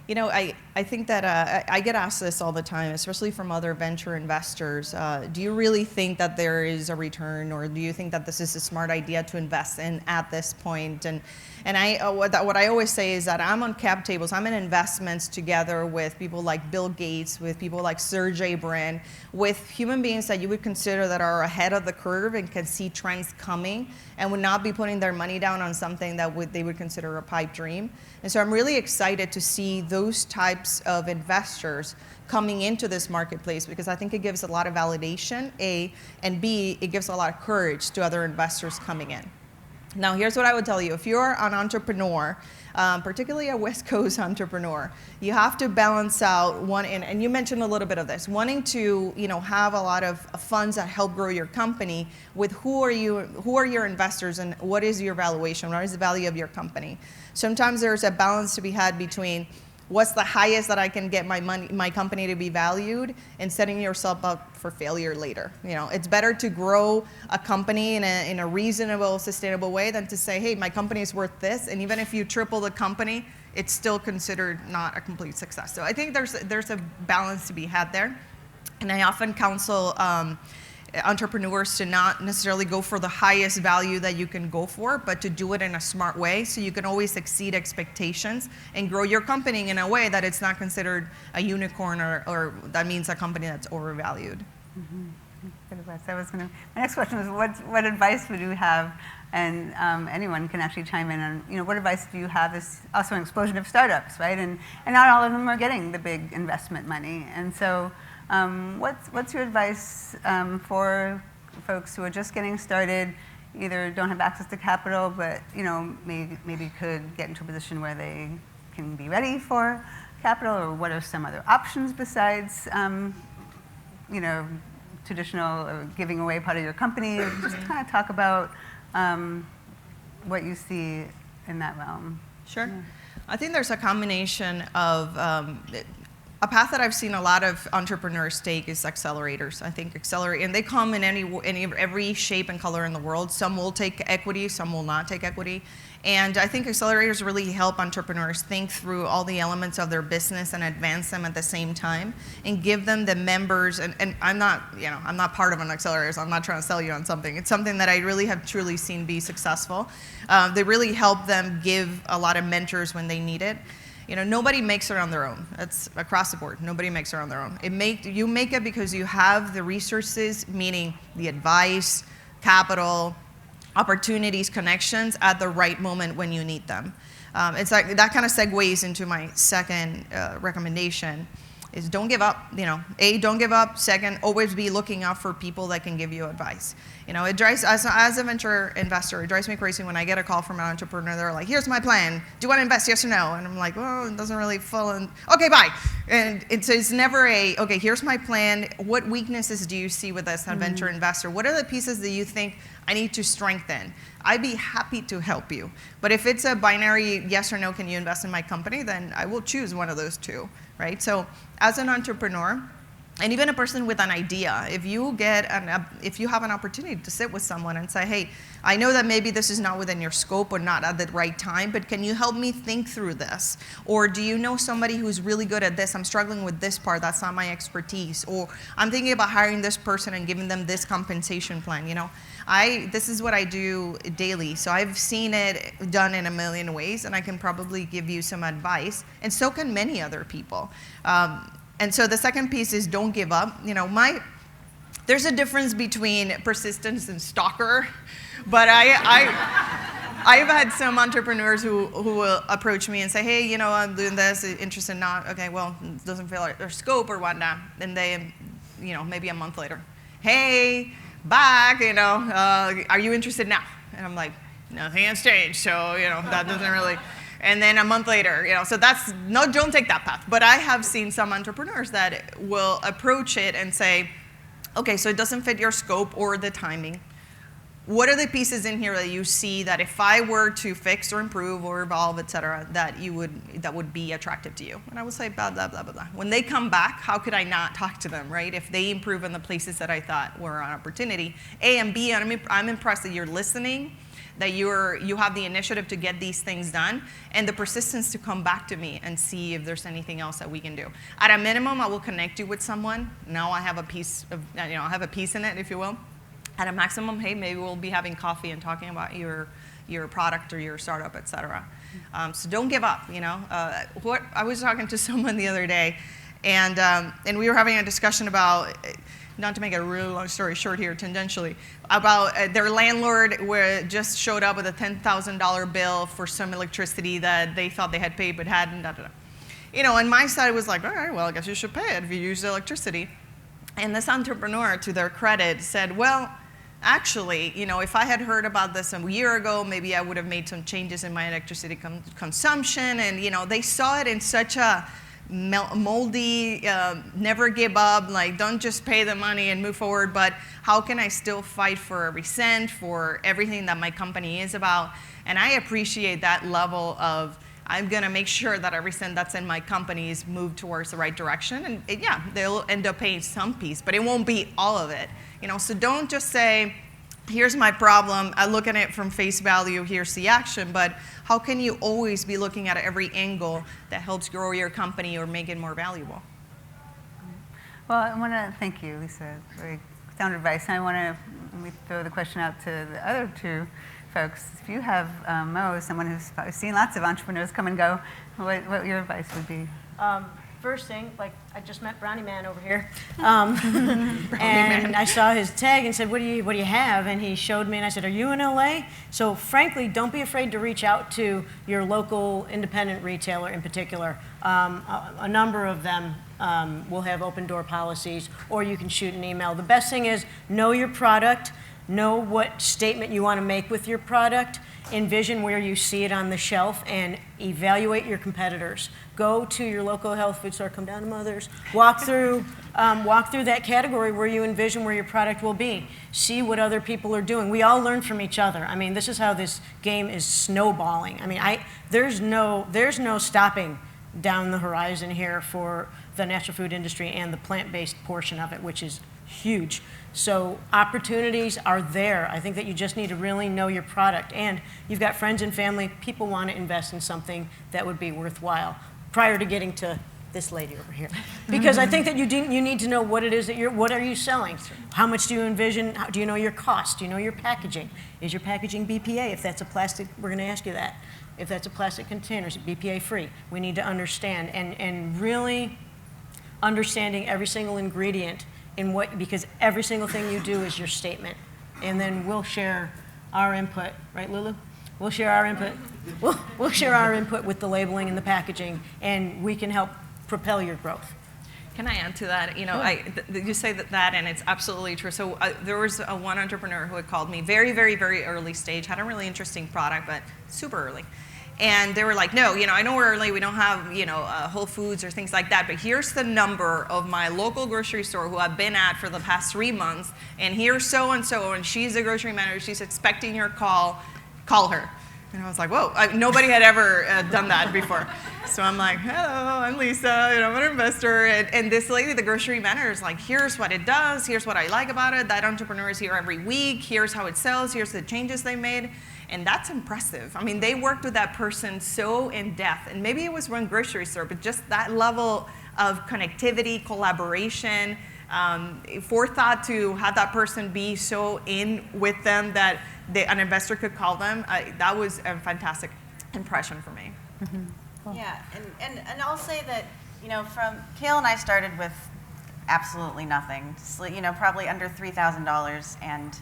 D: You know, I think that I get asked this all the time, especially from other venture investors. Do you really think that there is a return, or do you think that this is a smart idea to invest in at this point? And what I always say is that I'm on cap tables. I'm in investments together with people like Bill Gates, with people like Sergey Brin, with human beings that you would consider that are ahead of the curve and can see trends coming, and would not be putting their money down on something that they would consider a pipe dream. And so I'm really excited to see those types of investors coming into this marketplace, because I think it gives a lot of validation, A, and B, it gives a lot of courage to other investors coming in. Now, here's what I would tell you. If you're an entrepreneur, particularly a West Coast entrepreneur, you have to balance out and you mentioned a little bit of this, wanting to, you know, have a lot of funds that help grow your company with who are your investors, and what is your valuation, what is the value of your company. Sometimes there's a balance to be had between what's the highest that I can get my company to be valued, and setting yourself up for failure later. You know, it's better to grow a company in a reasonable, sustainable way than to say, hey, my company is worth this, and even if you triple the company, it's still considered not a complete success. So I think there's a balance to be had there, and I often counsel entrepreneurs to not necessarily go for the highest value that you can go for, but to do it in a smart way, so you can always exceed expectations and grow your company in a way that it's not considered a unicorn, or that means a company that's overvalued.
A: Mm-hmm. Good advice. My next question is, what advice would you have? And anyone can actually chime in on, you know, what advice do you have? There's also an explosion of startups, right? And not all of them are getting the big investment money. And so what's your advice for folks who are just getting started, either don't have access to capital, but, you know, maybe could get into a position where they can be ready for capital, or what are some other options besides, you know, traditional giving away part of your company? Just kind of talk about what you see in that realm.
D: Sure. Yeah. I think there's a combination of a path that I've seen a lot of entrepreneurs take is accelerators. I think and they come in every shape and color in the world. Some will take equity, some will not take equity. And I think accelerators really help entrepreneurs think through all the elements of their business and advance them at the same time, and give them the members, and I'm not part of an accelerator, so I'm not trying to sell you on something. It's something that I really have truly seen be successful. They really help them give a lot of mentors when they need it. Nobody makes it on their own. That's across the board. Nobody makes it on their own. You make it because you have the resources, meaning the advice, capital, opportunities, connections at the right moment when you need them. It's like that kind of segues into my second recommendation. Is don't give up. Don't give up. Second, always be looking out for people that can give you advice. It drives, as a venture investor, it drives me crazy when I get a call from an entrepreneur. They're like, "Here's my plan. Do you want to invest? Yes or no?" And I'm like, "Well, it doesn't really fall in. Okay, bye." And it's never okay, here's my plan. What weaknesses do you see with this venture investor? What are the pieces that you think I need to strengthen? I'd be happy to help you. But if it's a binary yes or no, can you invest in my company, then I will choose one of those two, right? So as an entrepreneur, and even a person with an idea, if you have an opportunity to sit with someone and say, "Hey, I know that maybe this is not within your scope or not at the right time, but can you help me think through this? Or do you know somebody who's really good at this? I'm struggling with this part, that's not my expertise. Or I'm thinking about hiring this person and giving them this compensation plan." This is what I do daily. So I've seen it done in a million ways, and I can probably give you some advice, and so can many other people. And so the second piece is don't give up. There's a difference between persistence and stalker, but I've had some entrepreneurs who will approach me and say, "Hey, I'm doing this, interested not." Okay, well, it doesn't feel like their scope or whatnot. And they, maybe a month later, "Hey, back, are you interested now?" And I'm like, "Nothing has changed, so, that doesn't really." And then a month later, so don't take that path. But I have seen some entrepreneurs that will approach it and say, "Okay, so it doesn't fit your scope or the timing. What are the pieces in here that you see that if I were to fix or improve or evolve, et cetera, that would be attractive to you?" And I would say, blah, blah, blah, blah, blah. When they come back, how could I not talk to them, right? If they improve in the places that I thought were an opportunity. A, and B, I'm impressed that you're listening, that you have the initiative to get these things done, and the persistence to come back to me and see if there's anything else that we can do. At a minimum, I will connect you with someone. Now I have a piece of, I have a piece in it, if you will. At a maximum, hey, maybe we'll be having coffee and talking about your product or your startup, et cetera. So don't give up. I was talking to someone the other day, and we were having a discussion about, not to make a really long story short here, tangentially, about their landlord just showed up with a $10,000 bill for some electricity that they thought they had paid but hadn't. And my side was like, "All right, well, I guess you should pay it if you use the electricity." And this entrepreneur, to their credit, said, "Well, actually, if I had heard about this a year ago, maybe I would have made some changes in my electricity consumption." And they saw it in such a moldy, never give up, like don't just pay the money and move forward, but how can I still fight for every cent, for everything that my company is about? And I appreciate that level of, I'm going to make sure that every cent that's in my company is moved towards the right direction. And yeah, they'll end up paying some piece, but it won't be all of it. So don't just say, "Here's my problem, I look at it from face value, here's the action," but how can you always be looking at every angle that helps grow your company or make it more valuable?
A: Well, I want to thank you, Lisa. Very sound advice. And I want to throw the question out to the other two folks. If you have, Mo, someone who's seen lots of entrepreneurs come and go, what your advice would be?
B: First thing, I just met Brownie Man over here, and I saw his tag and said, what do you have? And he showed me, and I said, "Are you in LA?" So frankly, don't be afraid to reach out to your local independent retailer in particular. A number of them will have open door policies, or you can shoot an email. The best thing is know your product, know what statement you want to make with your product, envision where you see it on the shelf, and evaluate your competitors. Go to your local health food store, come down to Mother's, walk through that category where you envision where your product will be. See what other people are doing. We all learn from each other. I mean, this is how this game is snowballing. I mean, there's no stopping down the horizon here for the natural food industry and the plant-based portion of it, which is huge. So opportunities are there. I think that you just need to really know your product. And you've got friends and family, people want to invest in something that would be worthwhile prior to getting to this lady over here. Because I think that you need to know what it is that what are you selling? How much do you envision? Do you know your cost? Do you know your packaging? Is your packaging BPA? If that's a plastic, we're going to ask you that. If that's a plastic container, is it BPA free? We need to understand and really understanding every single ingredient in because every single thing you do is your statement. And then we'll share our input, right, Lulu? We'll share our input. We'll share our input with the labeling and the packaging, and we can help propel your growth.
D: Can I add to that? You know, you say that, and it's absolutely true. So there was one entrepreneur who had called me very, very, very early stage, had a really interesting product, but super early. And they were like, no, you know, I know we're early, we don't have, you know, Whole Foods or things like that, but here's the number of my local grocery store who I've been at for the past 3 months, and here's so-and-so, and she's the grocery manager, she's expecting your call her. And I was like, whoa, nobody had ever done that before. So I'm like, hello, I'm Lisa, you know, I'm an investor. And this lady, the grocery manager, is like, here's what it does, here's what I like about it, that entrepreneur is here every week, here's how it sells, here's the changes they made. And that's impressive. I mean, they worked with that person so in depth. And maybe it was one grocery store, but just that level of connectivity, collaboration, forethought to have that person be so in with them that an investor could call them. That was a fantastic impression for me.
A: Mm-hmm. Cool.
C: Yeah, and I'll say that, you know, Kale and I started with absolutely nothing, you know, probably under $3,000 and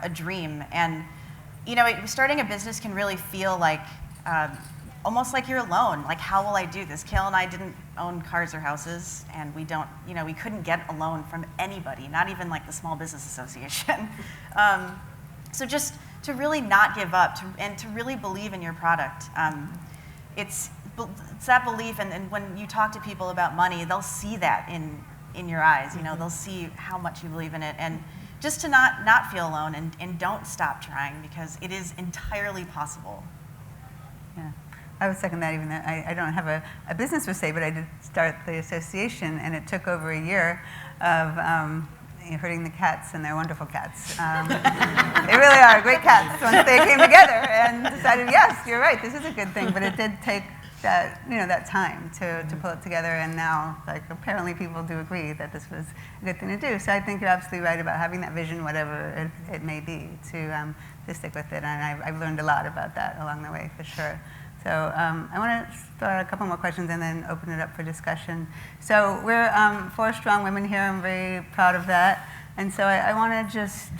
C: a dream. And you know, starting a business can really feel like almost like you're alone. Like, how will I do this? Kale and I didn't own cars or houses, and we couldn't get a loan from anybody, not even like the Small Business Association. So just to really not give up and to really believe in your product. It's that belief, and when you talk to people about money, they'll see that in your eyes. You know, they'll see how much you believe in it. And just to not feel alone and don't stop trying, because it is entirely possible.
A: Yeah, I would second that, even though I don't have a business per se, but I did start the association, and it took over a year of herding the cats, and they're wonderful cats. They really are great cats once they came together and decided, yes, you're right, this is a good thing, but it did take that time to pull it together, and now, like, apparently people do agree that this was a good thing to do. So I think you're absolutely right about having that vision, whatever it may be, to stick with it. And I've learned a lot about that along the way, for sure. So I want to throw out a couple more questions and then open it up for discussion. So we're 4 strong women here. I'm very proud of that. And so I want to just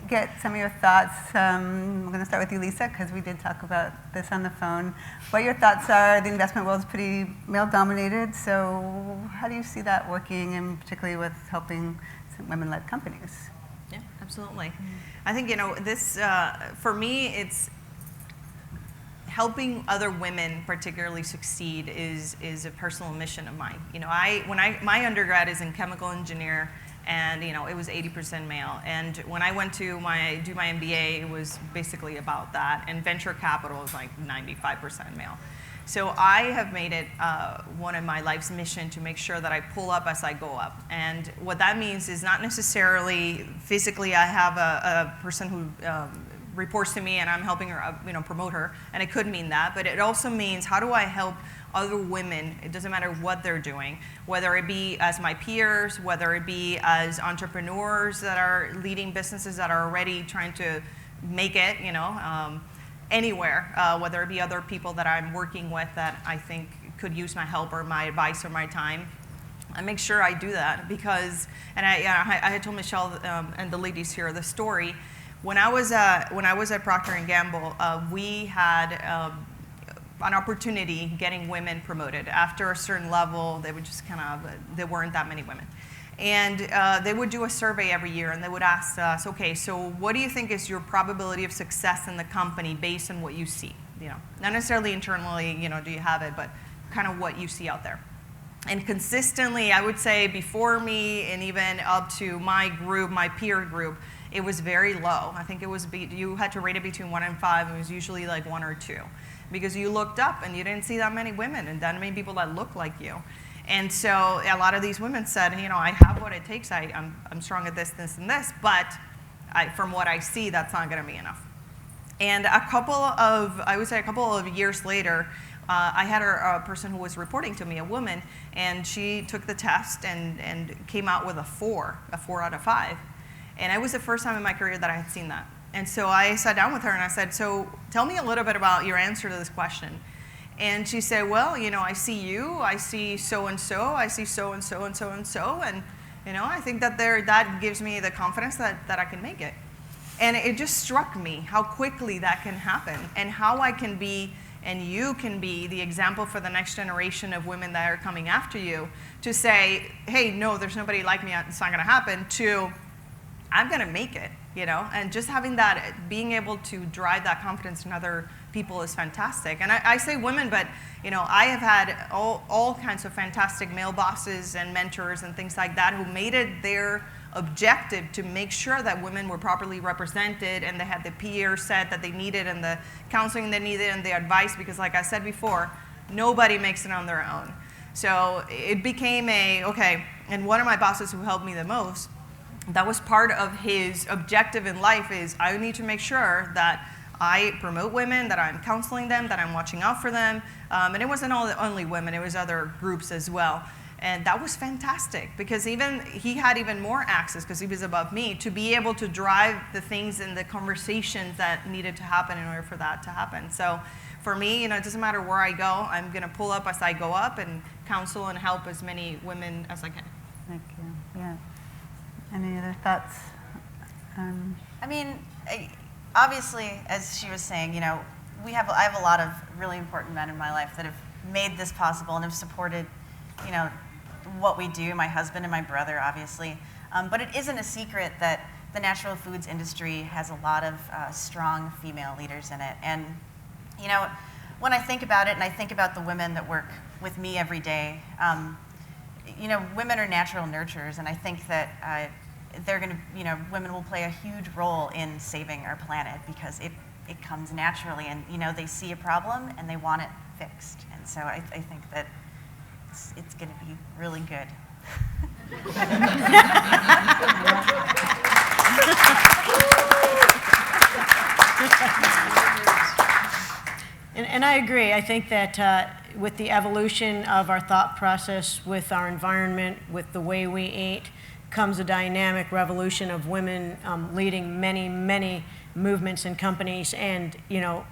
A: get some of your thoughts. I'm going to start with you, Lisa, because we did talk about this on the phone. What your thoughts are? The investment world is pretty male-dominated, so how do you see that working, and particularly with helping some women-led companies?
D: Yeah, absolutely. I think, you know, this, for me, it's helping other women particularly succeed is a personal mission of mine. You know, my undergrad is in chemical engineer, and you know, it was 80% male. And when I went to do my MBA, it was basically about that. And venture capital is like 95% male. So I have made it one of my life's mission to make sure that I pull up as I go up. And what that means is not necessarily physically I have a person who reports to me and I'm helping her, you know, promote her. And it could mean that, but it also means how do I help other women, it doesn't matter what they're doing, whether it be as my peers, whether it be as entrepreneurs that are leading businesses that are already trying to make it, you know, anywhere, whether it be other people that I'm working with that I think could use my help or my advice or my time. I make sure I do that because, and I had told Michelle and the ladies here the story. When I was at Procter & Gamble, we had an opportunity getting women promoted. After a certain level, they would just there weren't that many women. And they would do a survey every year, and they would ask us, okay, so what do you think is your probability of success in the company based on what you see? You know, not necessarily internally, you know, do you have it, but kind of what you see out there. And consistently, I would say before me and even up to my group, my peer group, it was very low. I think it was, you had to rate it between 1 and 5, and it was usually like 1 or 2. because you looked up and you didn't see that many women and that many people that look like you. And so a lot of these women said, I have what it takes. I'm strong at this, this, and this, but from what I see, that's not going to be enough. And a couple of years later, I had a person who was reporting to me, a woman, and she took the test and came out with a 4 out of 5. And it was the first time in my career that I had seen that. And so I sat down with her and I said, so tell me a little bit about your answer to this question. And she said, well, I see you, I see so-and-so, I see so-and-so and so-and-so, and I think that that gives me the confidence that I can make it. And it just struck me how quickly that can happen and how I can be, and you can be, the example for the next generation of women that are coming after you to say, hey, no, there's nobody like me, it's not going to happen, to I'm going to make it, and just having that, being able to drive that confidence in other people is fantastic. And I say women, but I have had all kinds of fantastic male bosses and mentors and things like that who made it their objective to make sure that women were properly represented and they had the peer set that they needed and the counseling they needed and the advice, because like I said before, nobody makes it on their own. So it became okay, and one of my bosses who helped me the most, that was part of his objective in life, is I need to make sure that I promote women, that I'm counseling them, that I'm watching out for them. And it wasn't only women, it was other groups as well. And that was fantastic, because he had even more access, because he was above me, to be able to drive the things and the conversations that needed to happen in order for that to happen. So for me, it doesn't matter where I go, I'm going to pull up as I go up and counsel and help as many women as I can.
A: Thank you. Yeah. Any other thoughts?
C: Obviously, as she was saying, I have a lot of really important men in my life that have made this possible and have supported, what we do, my husband and my brother, obviously. But it isn't a secret that the natural foods industry has a lot of strong female leaders in it. And, when I think about it and I think about the women that work with me every day, women are natural nurturers, and I think that women will play a huge role in saving our planet, because it comes naturally, and they see a problem and they want it fixed. And so I think that it's going to be really good.
B: And I agree. I think that with the evolution of our thought process, with our environment, with the way we eat, comes a dynamic revolution of women leading many, many movements and companies. And the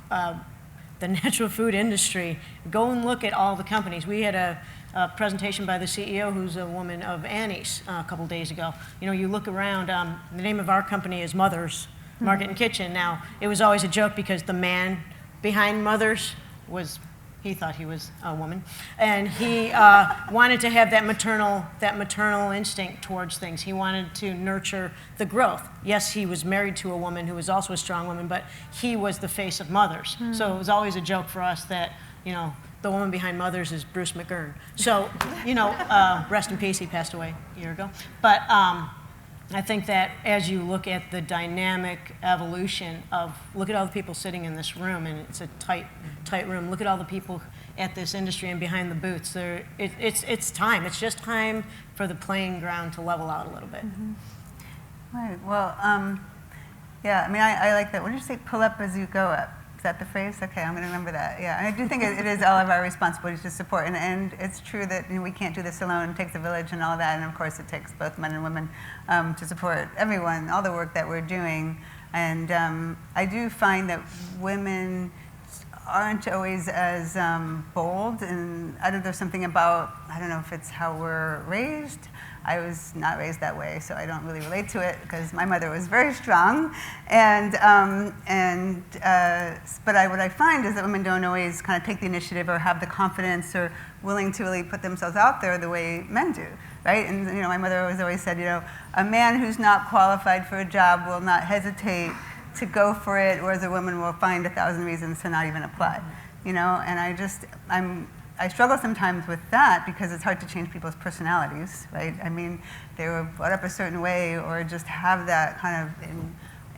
B: natural food industry, go and look at all the companies. We had a presentation by the CEO, who's a woman, of Annie's a couple days ago. You look around, the name of our company is Mother's Market and Kitchen. Now, it was always a joke because the man behind Mother's he thought he was a woman, and he wanted to have that maternal instinct towards things. He wanted to nurture the growth. Yes, he was married to a woman who was also a strong woman, but he was the face of Mother's. So it was always a joke for us that, the woman behind Mother's is Bruce McGurn. So, rest in peace, he passed away a year ago. But I think that as you look at the dynamic evolution of, look at all the people sitting in this room, and it's a tight room. Look at all the people at this industry and behind the booths. It's time. It's just time for the playing ground to level out a little bit.
A: Mm-hmm. Right. Well, yeah. I like that. What did you say? Pull up as you go up. Is that the phrase? Okay, I'm going to remember that. Yeah, and I do think it is all of our responsibility to support, and it's true that we can't do this alone. It takes a village and all that, and of course it takes both men and women to support everyone, all the work that we're doing. And I do find that women aren't always as bold, and I don't know, there's something about, I don't know if it's how we're raised. I was not raised that way, so I don't really relate to it, because my mother was very strong. But what I find is that women don't always kind of take the initiative or have the confidence or willing to really put themselves out there the way men do, right? And my mother always said, a man who's not qualified for a job will not hesitate to go for it, whereas a woman will find 1,000 reasons to not even apply, And I struggle sometimes with that, because it's hard to change people's personalities, right? They were brought up a certain way, or just have that kind of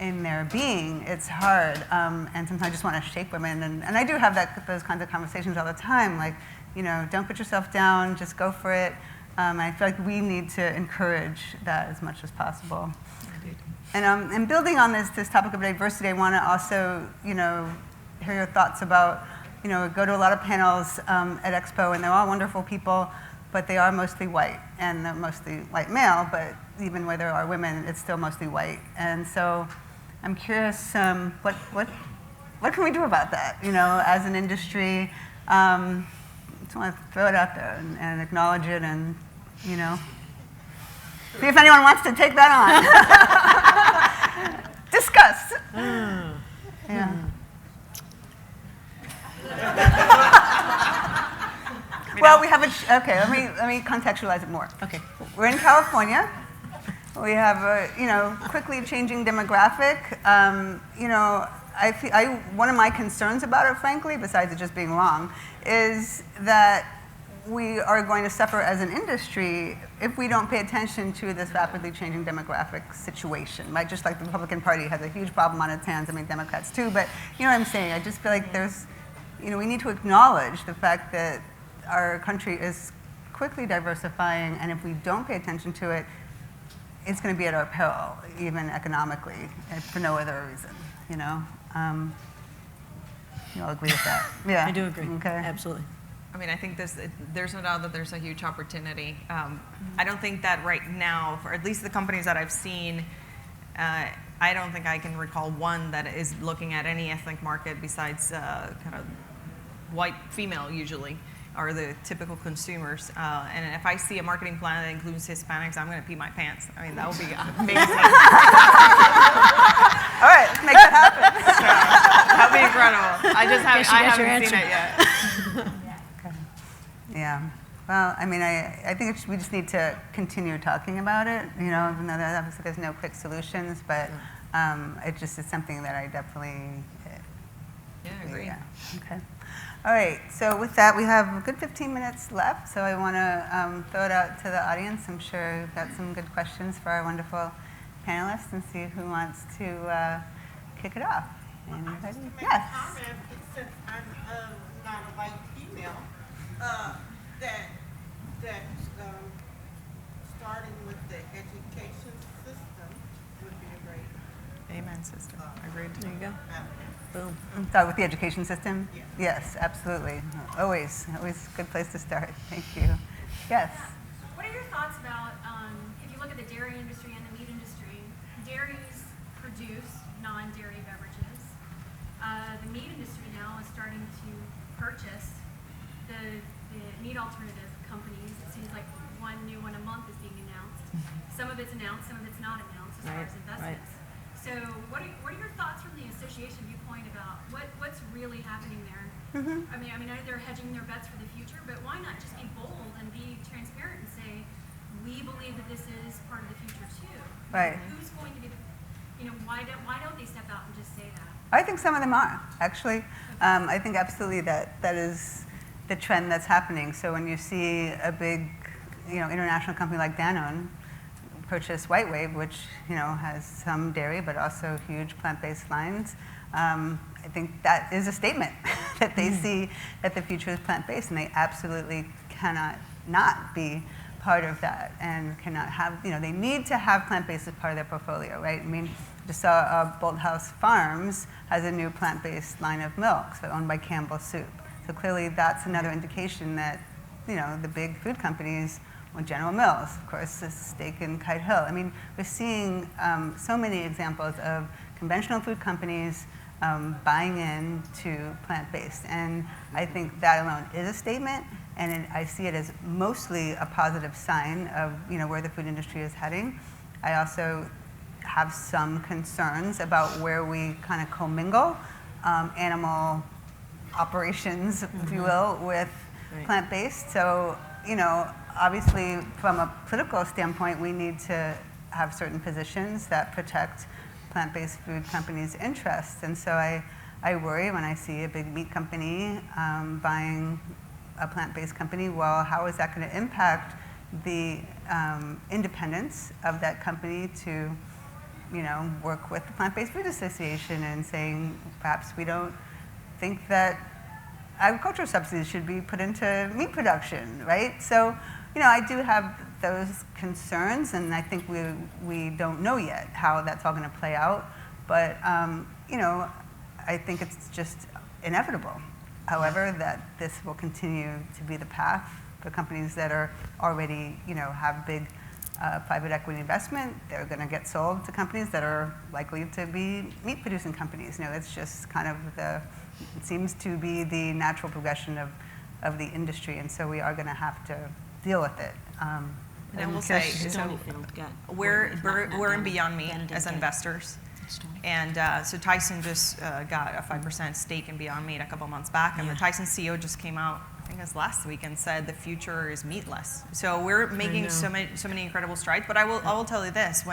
A: in their being, it's hard. And sometimes I just want to shake women. And I do have those kinds of conversations all the time, like, don't put yourself down, just go for it. I feel like we need to encourage that as much as possible. And building on this topic of diversity, I want to also, hear your thoughts about, go to a lot of panels at Expo, and they're all wonderful people, but they are mostly white, and they're mostly white male, but even where there are women, it's still mostly white. And so I'm curious, what can we do about that, as an industry? Just want to throw it out there and acknowledge it, and, see if anyone wants to take that on. Discuss. Yeah. Well, we have okay, let me contextualize it more.
B: Okay.
A: We're in California. We have a, quickly changing demographic. One of my concerns about it, frankly, besides it just being wrong, is that we are going to suffer as an industry if we don't pay attention to this rapidly changing demographic situation, right? Just like the Republican Party has a huge problem on its hands, Democrats too, but you know what I'm saying? I just feel like there's, we need to acknowledge the fact that our country is quickly diversifying, and if we don't pay attention to it, it's going to be at our peril, even economically, for no other reason, You all agree with that? Yeah.
B: I do agree.
A: Okay.
B: Absolutely.
D: I mean, I think there's no doubt that there's a huge opportunity. I don't think that right now, for at least the companies that I've seen, I don't think I can recall one that is looking at any ethnic market besides kind of white female usually, are the typical consumers. And if I see a marketing plan that includes Hispanics, I'm going to pee my pants. I mean, that would be amazing.
A: All right, let's make that happen.
D: That would be incredible. I haven't seen it yet.
A: Yeah. Well, I mean, I think we just need to continue talking about it. Even though obviously there's no quick solutions, but it's something that I definitely.
D: Yeah, I agree.
A: Yeah. Okay. All right. So with that, we have a good 15 minutes left. So I want to throw it out to the audience. I'm sure we've got some good questions for our wonderful panelists, and see who wants to kick it off. Anybody?
E: Just to make
A: Yes.
E: a comment, since I'm not a white female, that starting with the education system would be a great
D: Amen, sister. Agreed.
B: There you go. Boom.
A: Start with the education system?
E: Yeah.
A: Yes, absolutely. Always a good place to start. Thank you. Yes.
F: What are your thoughts about, if you look at the dairy industry and the meat industry, dairies produce non-dairy beverages. The meat industry now is starting to purchase the meat alternative companies. It seems like one new one a month is being announced. Some of it's announced, some of it's not announced as far as investments. So what are your thoughts from the association viewpoint about what's really happening there?
A: Mm-hmm.
F: I mean, I know they're hedging their bets for the future, but why not just be bold and be transparent and say, we believe that this is part of the future too?
A: Right.
F: Who's going to be, why don't they step out and just say that?
A: I think some of them are, actually. I think absolutely that is the trend that's happening. So when you see a big, international company like Danone purchase White Wave, which has some dairy but also huge plant-based lines, I think that is a statement that they see that the future is plant-based, and they absolutely cannot not be part of that, and cannot have, they need to have plant-based as part of their portfolio, right? I mean, just saw Bolthouse Farms has a new plant-based line of milk, so owned by Campbell Soup. So clearly that's another indication that, the big food companies, well, General Mills, of course, is stake in Kite Hill. I mean, we're seeing so many examples of conventional food companies buying into plant-based. And I think that alone is a statement, and I see it as mostly a positive sign of where the food industry is heading. I also have some concerns about where we kind of commingle animal operations, if you will, with plant-based. So, obviously from a political standpoint, we need to have certain positions that protect plant-based food companies' interests. And so I worry when I see a big meat company buying a plant-based company. Well, how is that going to impact the independence of that company to work with the Plant-Based Food Association and saying perhaps we don't think that agricultural subsidies should be put into meat production, right? So, I do have those concerns, and I think we don't know yet how that's all going to play out. But, I think it's just inevitable, however, that this will continue to be the path for companies that are already, have big private equity investment. They're going to get sold to companies that are likely to be meat-producing companies. It's just kind of it seems to be the natural progression of the industry, and so we are going to have to deal with it.
D: And I will say, so we're in Beyond Meat as investors. And so Tyson just got a 5% stake in Beyond Meat a couple months back, and the Tyson CEO just came out, I think it was last week, and said the future is meatless. So we're making so many incredible strides. But I will tell you this: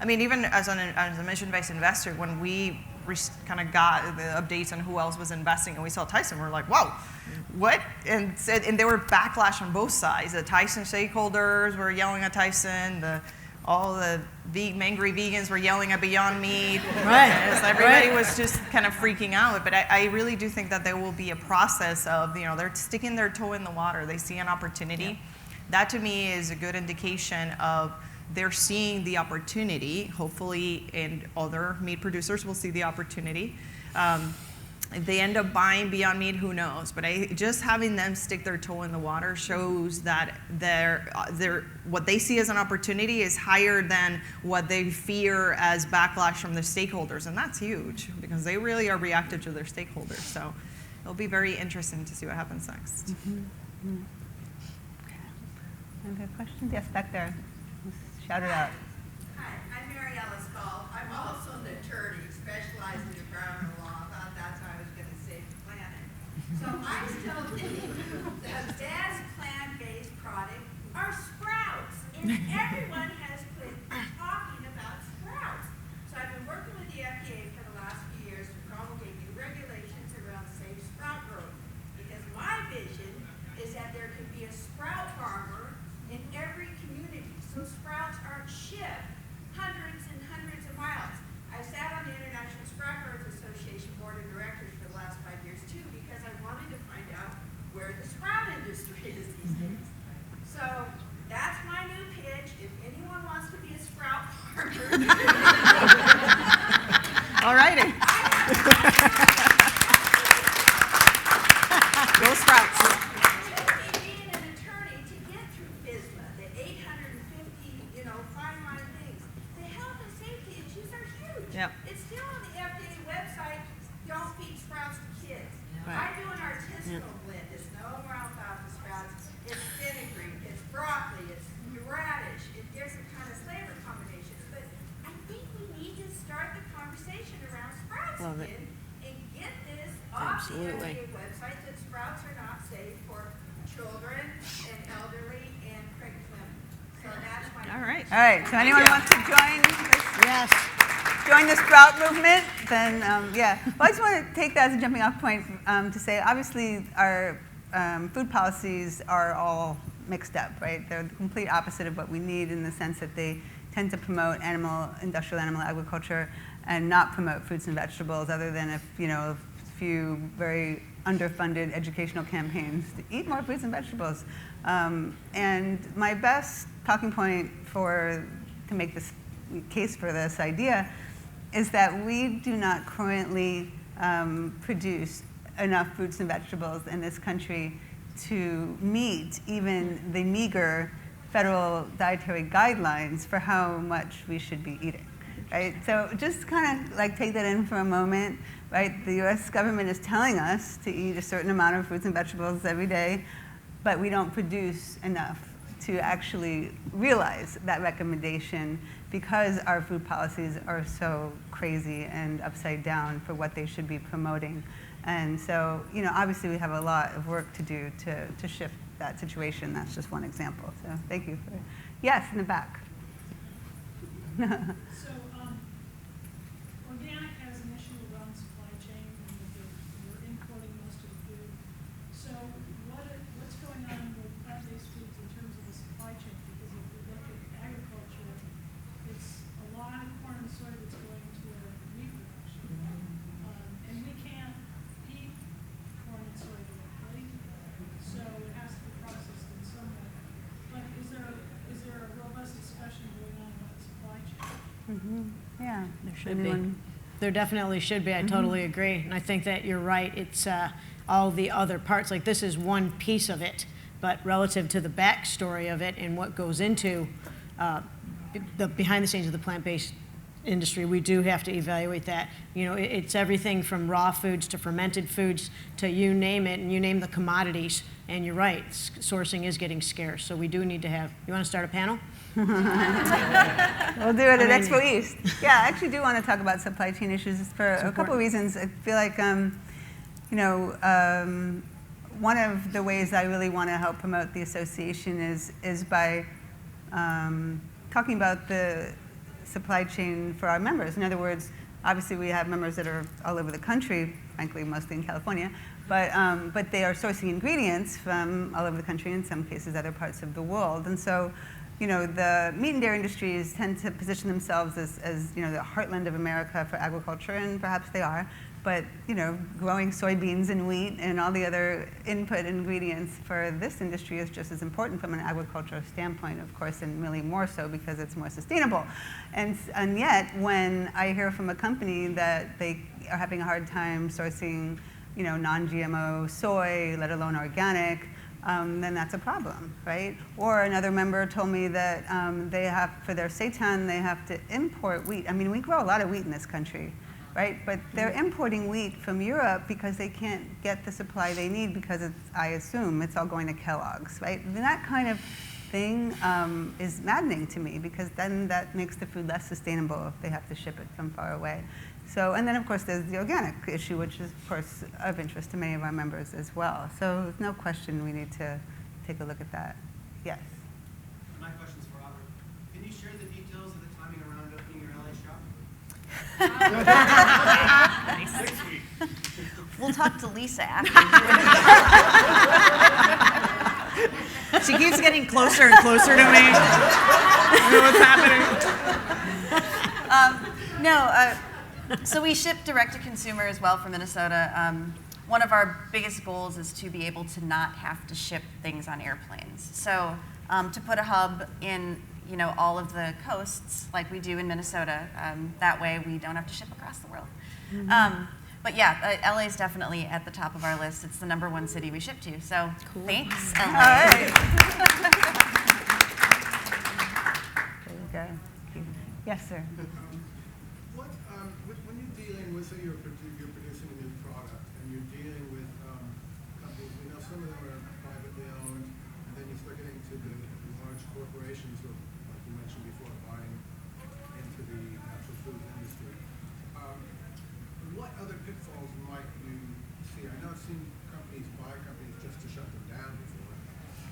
D: even as a mission-based investor, when we kind of got the updates on who else was investing, and we saw Tyson, we're like, whoa, what? And there were backlash on both sides. The Tyson stakeholders were yelling at Tyson. All the angry vegans were yelling at Beyond Meat.
B: Right.
D: So everybody was just kind of freaking out. But I really do think that there will be a process of, they're sticking their toe in the water. They see an opportunity. Yeah. That to me is a good indication of they're seeing the opportunity, hopefully, and other meat producers will see the opportunity. If they end up buying Beyond Meat, who knows? But just having them stick their toe in the water shows that what they see as an opportunity is higher than what they fear as backlash from their stakeholders. And that's huge, because they really are reactive to their stakeholders. So it'll be very interesting to see what happens next.
A: Okay. Any other questions? Yes, back there. Shout it out.
E: Hi, I'm Mary Ellis Gall. I'm also an attorney specialized in environmental law. I thought that's how I was going to save the planet. So I still think the best plant-based product are sprouts. And everyone has quit talking about sprouts. So I've been working with the FDA for the last few years to promulgate new regulations around safe sprout growth. Because my vision is that there could be a sprout farmer in every community. So sprouts aren't shipped hundreds and hundreds of miles. I sat on the International Sprout Growers Association Board of Directors for the last 5 years too, because I wanted to find out where the sprout industry is these days. So that's my new pitch. If anyone wants to be a sprout farmer.
D: All righty. Go Sprouts.
E: Being an attorney to get through FSMA, the 850, fine line things. The health and safety issues are huge.
D: Yep.
E: It's still on the FDA website. Don't feed sprouts to kids.
B: Right.
E: I do an artisanal blend. It's no more alfalfa sprouts. It's fenugreek. It's broccoli. It's radish. There's some kind of flavor combinations. But I think we need to start the conversation around sprouts
B: Love it.
E: again and get this off the
B: Absolutely.
E: FDA website that sprouts are not safe for children and elderly and pregnant women. So that's my.
D: All right.
A: All right, so anyone wants to
B: Yes.
A: join the sprout movement, then yeah. Well, I just want to take that as a jumping off point to say, obviously, our food policies are all mixed up, right? They're the complete opposite of what we need, in the sense that they tend to promote industrial animal agriculture and not promote fruits and vegetables, other than a few very underfunded educational campaigns to eat more fruits and vegetables. And my best talking point to make this case for this idea is that we do not currently produce enough fruits and vegetables in this country to meet even the meager federal dietary guidelines for how much we should be eating, right? So just kind of take that in for a moment, right? The US government is telling us to eat a certain amount of fruits and vegetables every day, but we don't produce enough to actually realize that recommendation, because our food policies are so crazy and upside down for what they should be promoting. And so, obviously we have a lot of work to do to shift that situation. That's just one example. So thank you for, yes, in the back.
G: So, organic has an issue around supply chain, and we're importing most of the food. So, what's going on with plant-based foods in terms of the supply chain? Because if you look at agriculture, it's a lot of corn and soy
B: Should be.
A: Anyone?
B: There definitely should be. I totally agree. And I think that you're right. It's all the other parts. Like, this is one piece of it, but relative to the backstory of it and what goes into the behind the scenes of the plant-based industry, we do have to evaluate that. You know, it's everything from raw foods to fermented foods to you name it, and you name the commodities. And you're right, sourcing is getting scarce. So we do need to have, you want to start a panel?
A: We'll do it at Expo East. Yeah, I actually do want to talk about supply chain issues for a couple of reasons. I feel like, one of the ways I really want to help promote the association is by talking about the supply chain for our members. In other words, obviously we have members that are all over the country, frankly, mostly in California, but they are sourcing ingredients from all over the country, in some cases other parts of the world. And so, the meat and dairy industries tend to position themselves as the heartland of America for agriculture, and perhaps they are. But, growing soybeans and wheat and all the other input ingredients for this industry is just as important from an agricultural standpoint, of course, and really more so because it's more sustainable. And yet, when I hear from a company that they are having a hard time sourcing, non-GMO soy, let alone organic, then that's a problem, right? Or another member told me that they have, for their seitan, they have to import wheat. I mean, we grow a lot of wheat in this country, right? But they're importing wheat from Europe because they can't get the supply they need because I assume it's all going to Kellogg's, right? And that kind of thing is maddening to me because then that makes the food less sustainable if they have to ship it from far away. So, and then of course there's the organic issue, which is of course of interest to many of our members as well. So there's no question we need to take a look at that. Yes?
H: My question's for Robert. Can you share the details of the timing around opening your LA shop? Next week.
C: We'll talk to Lisa after.
D: She keeps getting closer and closer to me. I don't know what's happening.
C: So we ship direct to consumer as well from Minnesota. One of our biggest goals is to be able to not have to ship things on airplanes. So to put a hub in all of the coasts like we do in Minnesota, that way we don't have to ship across the world.
A: Mm-hmm.
C: But yeah, LA is definitely at the top of our list. It's the #1 city we ship to. So
B: Cool.
C: Thanks,
A: All
C: LA.
A: right. There you go. Yes, sir.
H: When you're dealing with, say you're producing a new product and you're dealing with companies, we know some of them are privately owned, and then you start getting to the large corporations who, like you mentioned before, buying into the natural food industry. What other pitfalls might you see? I know I've seen companies buy companies just to shut them down before.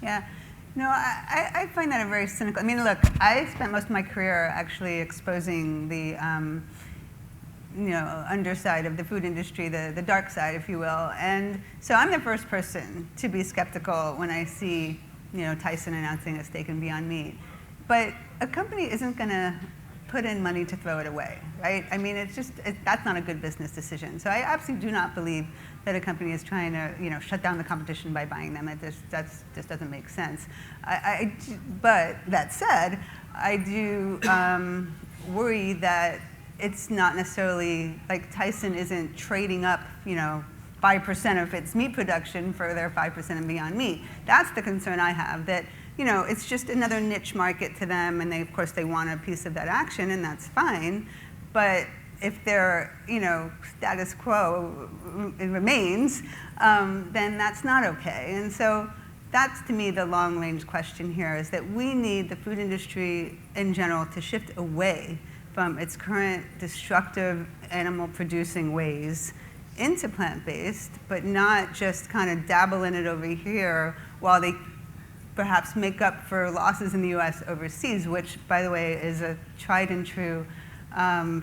A: Yeah. No, I find that a very cynical. I mean, look, I spent most of my career actually exposing the underside of the food industry, the dark side, if you will. And so I'm the first person to be skeptical when I see, Tyson announcing a steak and Beyond Meat. But a company isn't going to put in money to throw it away, right? I mean, that's not a good business decision. So I absolutely do not believe that a company is trying to, shut down the competition by buying them. That just doesn't make sense. But that said, I do worry that it's not necessarily, like Tyson isn't trading up, 5% of its meat production for their 5% of Beyond Meat. That's the concern I have, that, it's just another niche market to them, and of course they want a piece of that action, and that's fine. But if their, status quo remains, then that's not okay. And so that's, to me, the long-range question here, is that we need the food industry in general to shift away from its current destructive animal-producing ways into plant-based, but not just kind of dabble in it over here while they perhaps make up for losses in the US overseas, which, by the way, is a tried and true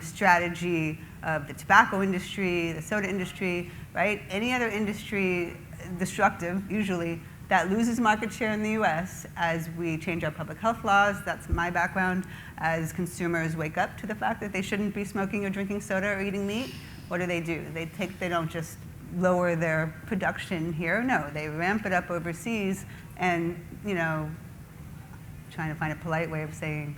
A: strategy of the tobacco industry, the soda industry, right? Any other industry, destructive, usually, that loses market share in the US as we change our public health laws. That's my background. As consumers wake up to the fact that they shouldn't be smoking or drinking soda or eating meat, what do? They don't just lower their production here. No, they ramp it up overseas and, trying to find a polite way of saying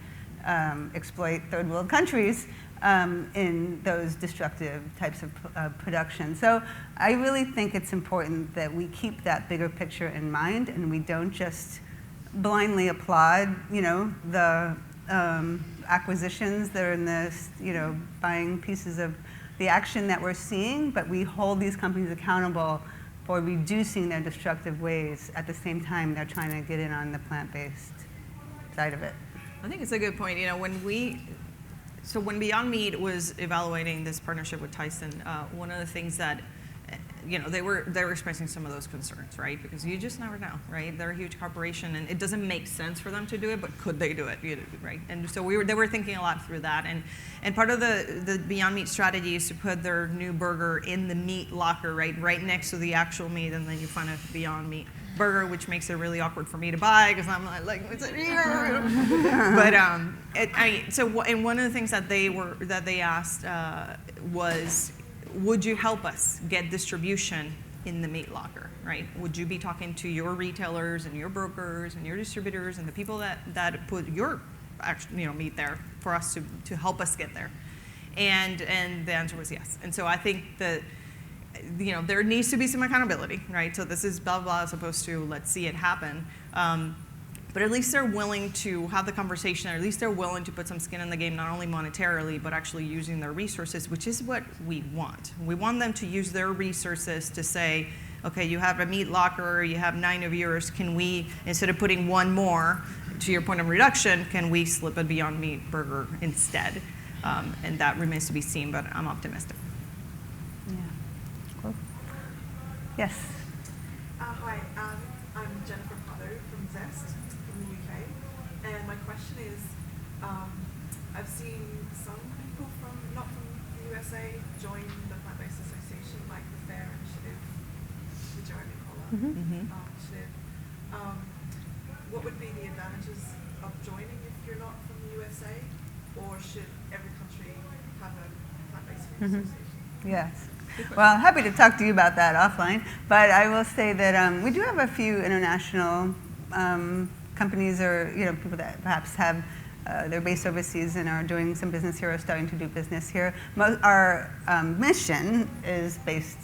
A: exploit third world countries in those destructive types of production. So I really think it's important that we keep that bigger picture in mind and we don't just blindly applaud, the acquisitions that are in this, buying pieces of the action that we're seeing, but we hold these companies accountable for reducing their destructive ways at the same time they're trying to get in on the plant-based side of it.
D: I think it's a good point. When Beyond Meat was evaluating this partnership with Tyson, one of the things that, they were expressing some of those concerns, right? Because you just never know, right? They're a huge corporation, and it doesn't make sense for them to do it, but could they do it, right? And so they were thinking a lot through that, and part of the Beyond Meat strategy is to put their new burger in the meat locker, right next to the actual meat, and then you find a Beyond Meat burger, which makes it really awkward for me to buy because I'm like, what's it here? But and one of the things that they asked was, would you help us get distribution in the meat locker, right? Would you be talking to your retailers and your brokers and your distributors and the people that put your meat there for us to help us get there? And the answer was yes. And so I think that there needs to be some accountability, right? So this is blah, blah, as opposed to let's see it happen. But at least they're willing to have the conversation, or at least they're willing to put some skin in the game, not only monetarily, but actually using their resources, which is what we want. We want them to use their resources to say, okay, you have a meat locker, you have 9 of yours, can we, instead of putting one more, to your point of reduction, can we slip a Beyond Meat burger instead? And that remains to be seen, but I'm optimistic.
A: Yes.
I: Hi, I'm Jennifer Pardo from Zest from the UK, and my question is, I've seen some people not from the USA join the Plant-Based Association, like the FAIR Initiative, the Jeremy Collar Initiative. What would be the advantages of joining if you're not from the USA, or should every country have a Plant-Based Food Association?
A: Yes. Well, happy to talk to you about that offline, but I will say that we do have a few international companies or people that perhaps have they're based overseas and are doing some business here or starting to do business here. Our mission is based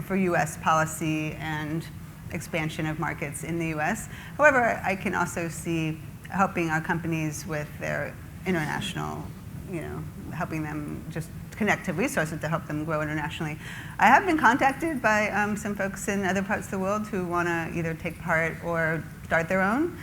A: for U.S. policy and expansion of markets in the U.S. However, I can also see helping our companies with their international, helping them just connect to resources to help them grow internationally. I have been contacted by some folks in other parts of the world who want to either take part or start their own.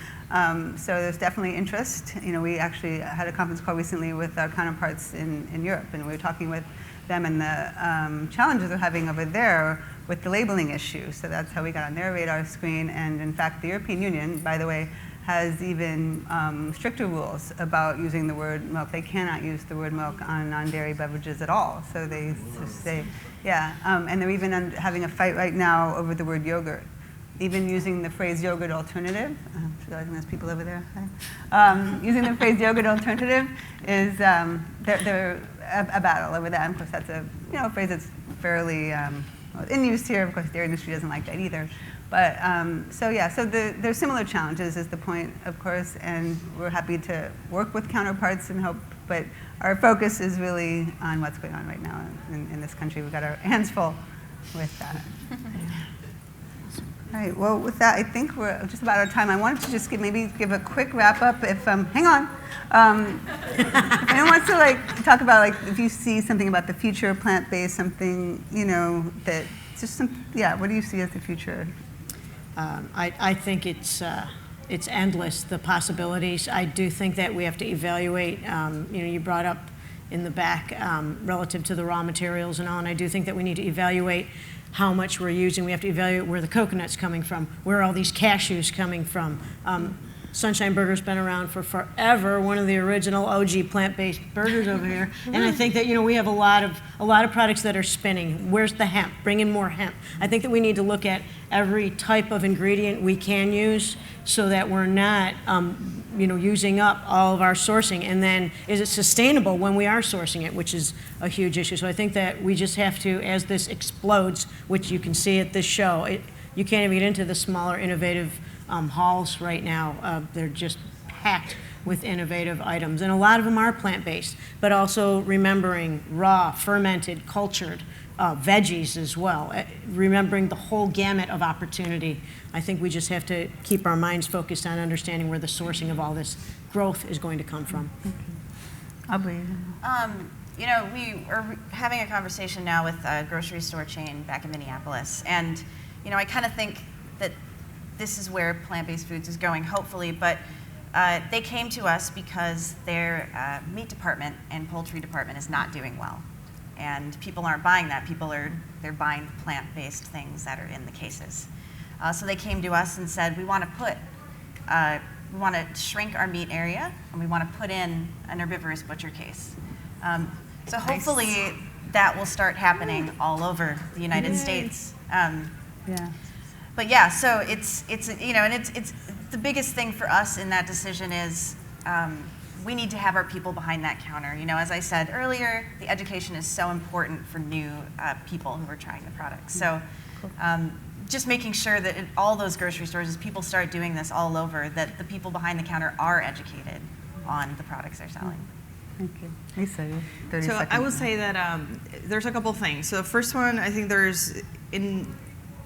A: So there's definitely interest. We actually had a conference call recently with our counterparts in Europe, and we were talking with them and the challenges they're having over there with the labeling issue. So that's how we got on their radar screen. And in fact, the European Union, by the way, has even stricter rules about using the word milk. They cannot use the word milk on non-dairy beverages at all. So they say, and they're even having a fight right now over the word yogurt. Even using the phrase yogurt alternative, I'm realizing there's people over there. Using the phrase yogurt alternative is, they're a battle over that. And of course, that's a phrase that's fairly in use here. Of course, the dairy industry doesn't like that either. But so there's similar challenges is the point, of course, and we're happy to work with counterparts and help, but our focus is really on what's going on right now in this country. We've got our hands full with that. All right, well, with that, I think we're just about out of time. I wanted to just maybe give a quick wrap up if, hang on. If anyone wants to talk about if you see something about the future of plant-based, something, that just what do you see as the future?
B: I think it's endless, the possibilities. I do think that we have to evaluate, you brought up in the back relative to the raw materials and all, and I do think that we need to evaluate how much we're using. We have to evaluate where the coconut's coming from, where are all these cashews coming from. Sunshine Burger's been around for forever, one of the original OG plant-based burgers over here. And I think that we have a lot of products that are spinning. Where's the hemp? Bring in more hemp. I think that we need to look at every type of ingredient we can use so that we're not using up all of our sourcing. And then is it sustainable when we are sourcing it, which is a huge issue. So I think that we just have to, as this explodes, which you can see at this show, you can't even get into the smaller innovative halls right now. They're just packed with innovative items. And a lot of them are plant-based, but also remembering raw, fermented, cultured, veggies as well, remembering the whole gamut of opportunity. I think we just have to keep our minds focused on understanding where the sourcing of all this growth is going to come from.
A: Aubrey.
C: You know, we are having a conversation now with a grocery store chain back in Minneapolis, and you know, I kind of think that this is where plant-based foods is going, hopefully, but they came to us because their meat department and poultry department is not doing well. And people aren't buying that. They're buying the plant-based things that are in the cases. So they came to us and said, we want to shrink our meat area, and we want to put in an herbivorous butcher case. So hopefully that will start happening all over the United States.
A: Yeah.
C: But yeah, so it's you know, and it's the biggest thing for us in that decision is we need to have our people behind that counter. You know, as I said earlier, the education is so important for new people who are trying the products. So just making sure that in all those grocery stores, as people start doing this all over, that the people behind the counter are educated on the products they're selling.
A: Thank you. Lisa, 30
D: So
A: seconds.
D: I would say that there's a couple things. So the first one, I think there's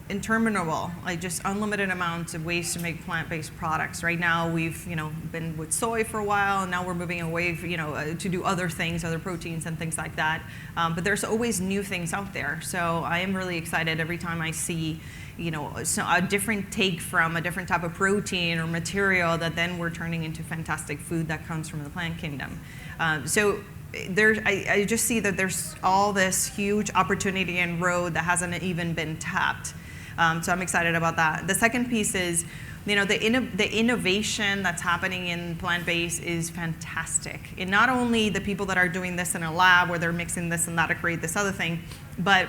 D: interminable, like just unlimited amounts of ways to make plant-based products. Right now, we've been with soy for a while, and now we're moving away, to do other things, other proteins and things like that. But there's always new things out there. So I am really excited every time I see, a different take from a different type of protein or material that then we're turning into fantastic food that comes from the plant kingdom. I just see that there's all this huge opportunity and road that hasn't even been tapped. So I'm excited about that. The second piece is, the innovation that's happening in plant-based is fantastic. And not only the people that are doing this in a lab where they're mixing this and that to create this other thing, but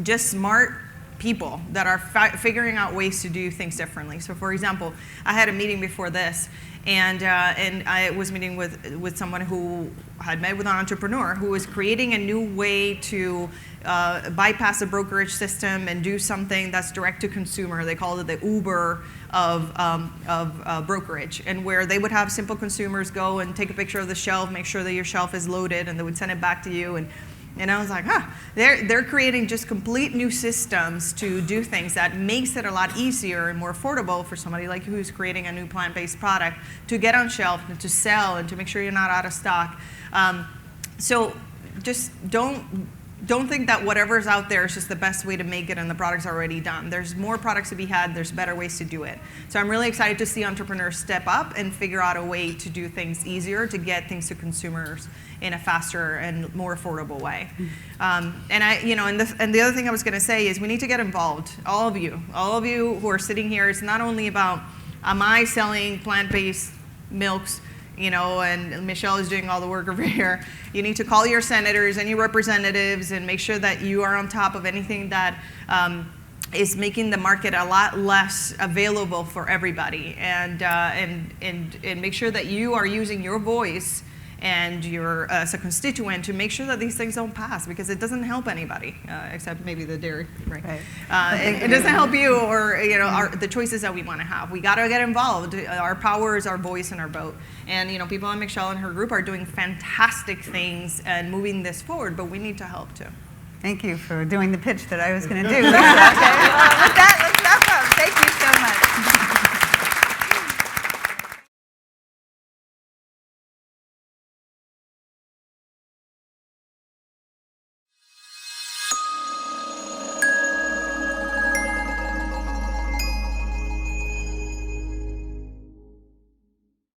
D: just smart people that are figuring out ways to do things differently. So for example, I had a meeting before this, and I was meeting with someone who had met with an entrepreneur who was creating a new way to bypass the brokerage system and do something that's direct to consumer. They called it the Uber of brokerage, and where they would have simple consumers go and take a picture of the shelf, make sure that your shelf is loaded, and they would send it back to you. And I was like, they're creating just complete new systems to do things that makes it a lot easier and more affordable for somebody like who's creating a new plant-based product to get on shelf and to sell and to make sure you're not out of stock. So just don't think that whatever's out there is just the best way to make it and the product's already done. There's more products to be had. There's better ways to do it. So I'm really excited to see entrepreneurs step up and figure out a way to do things easier, to get things to consumers in a faster and more affordable way. And the other thing I was going to say is we need to get involved. All of you who are sitting here. It's not only about am I selling plant-based milks, and Michelle is doing all the work over here. You need to call your senators and your representatives and make sure that you are on top of anything that is making the market a lot less available for everybody, and make sure that you are using your voice and your as a constituent to make sure that these things don't pass, because it doesn't help anybody except maybe the dairy, right? It doesn't help you or the choices that we want to have. We got to get involved. Our power is our voice and our vote. And people like Michelle and her group are doing fantastic things and moving this forward, but we need to help too.
A: Thank you for doing the pitch that I was going to do. Okay. Well, with that,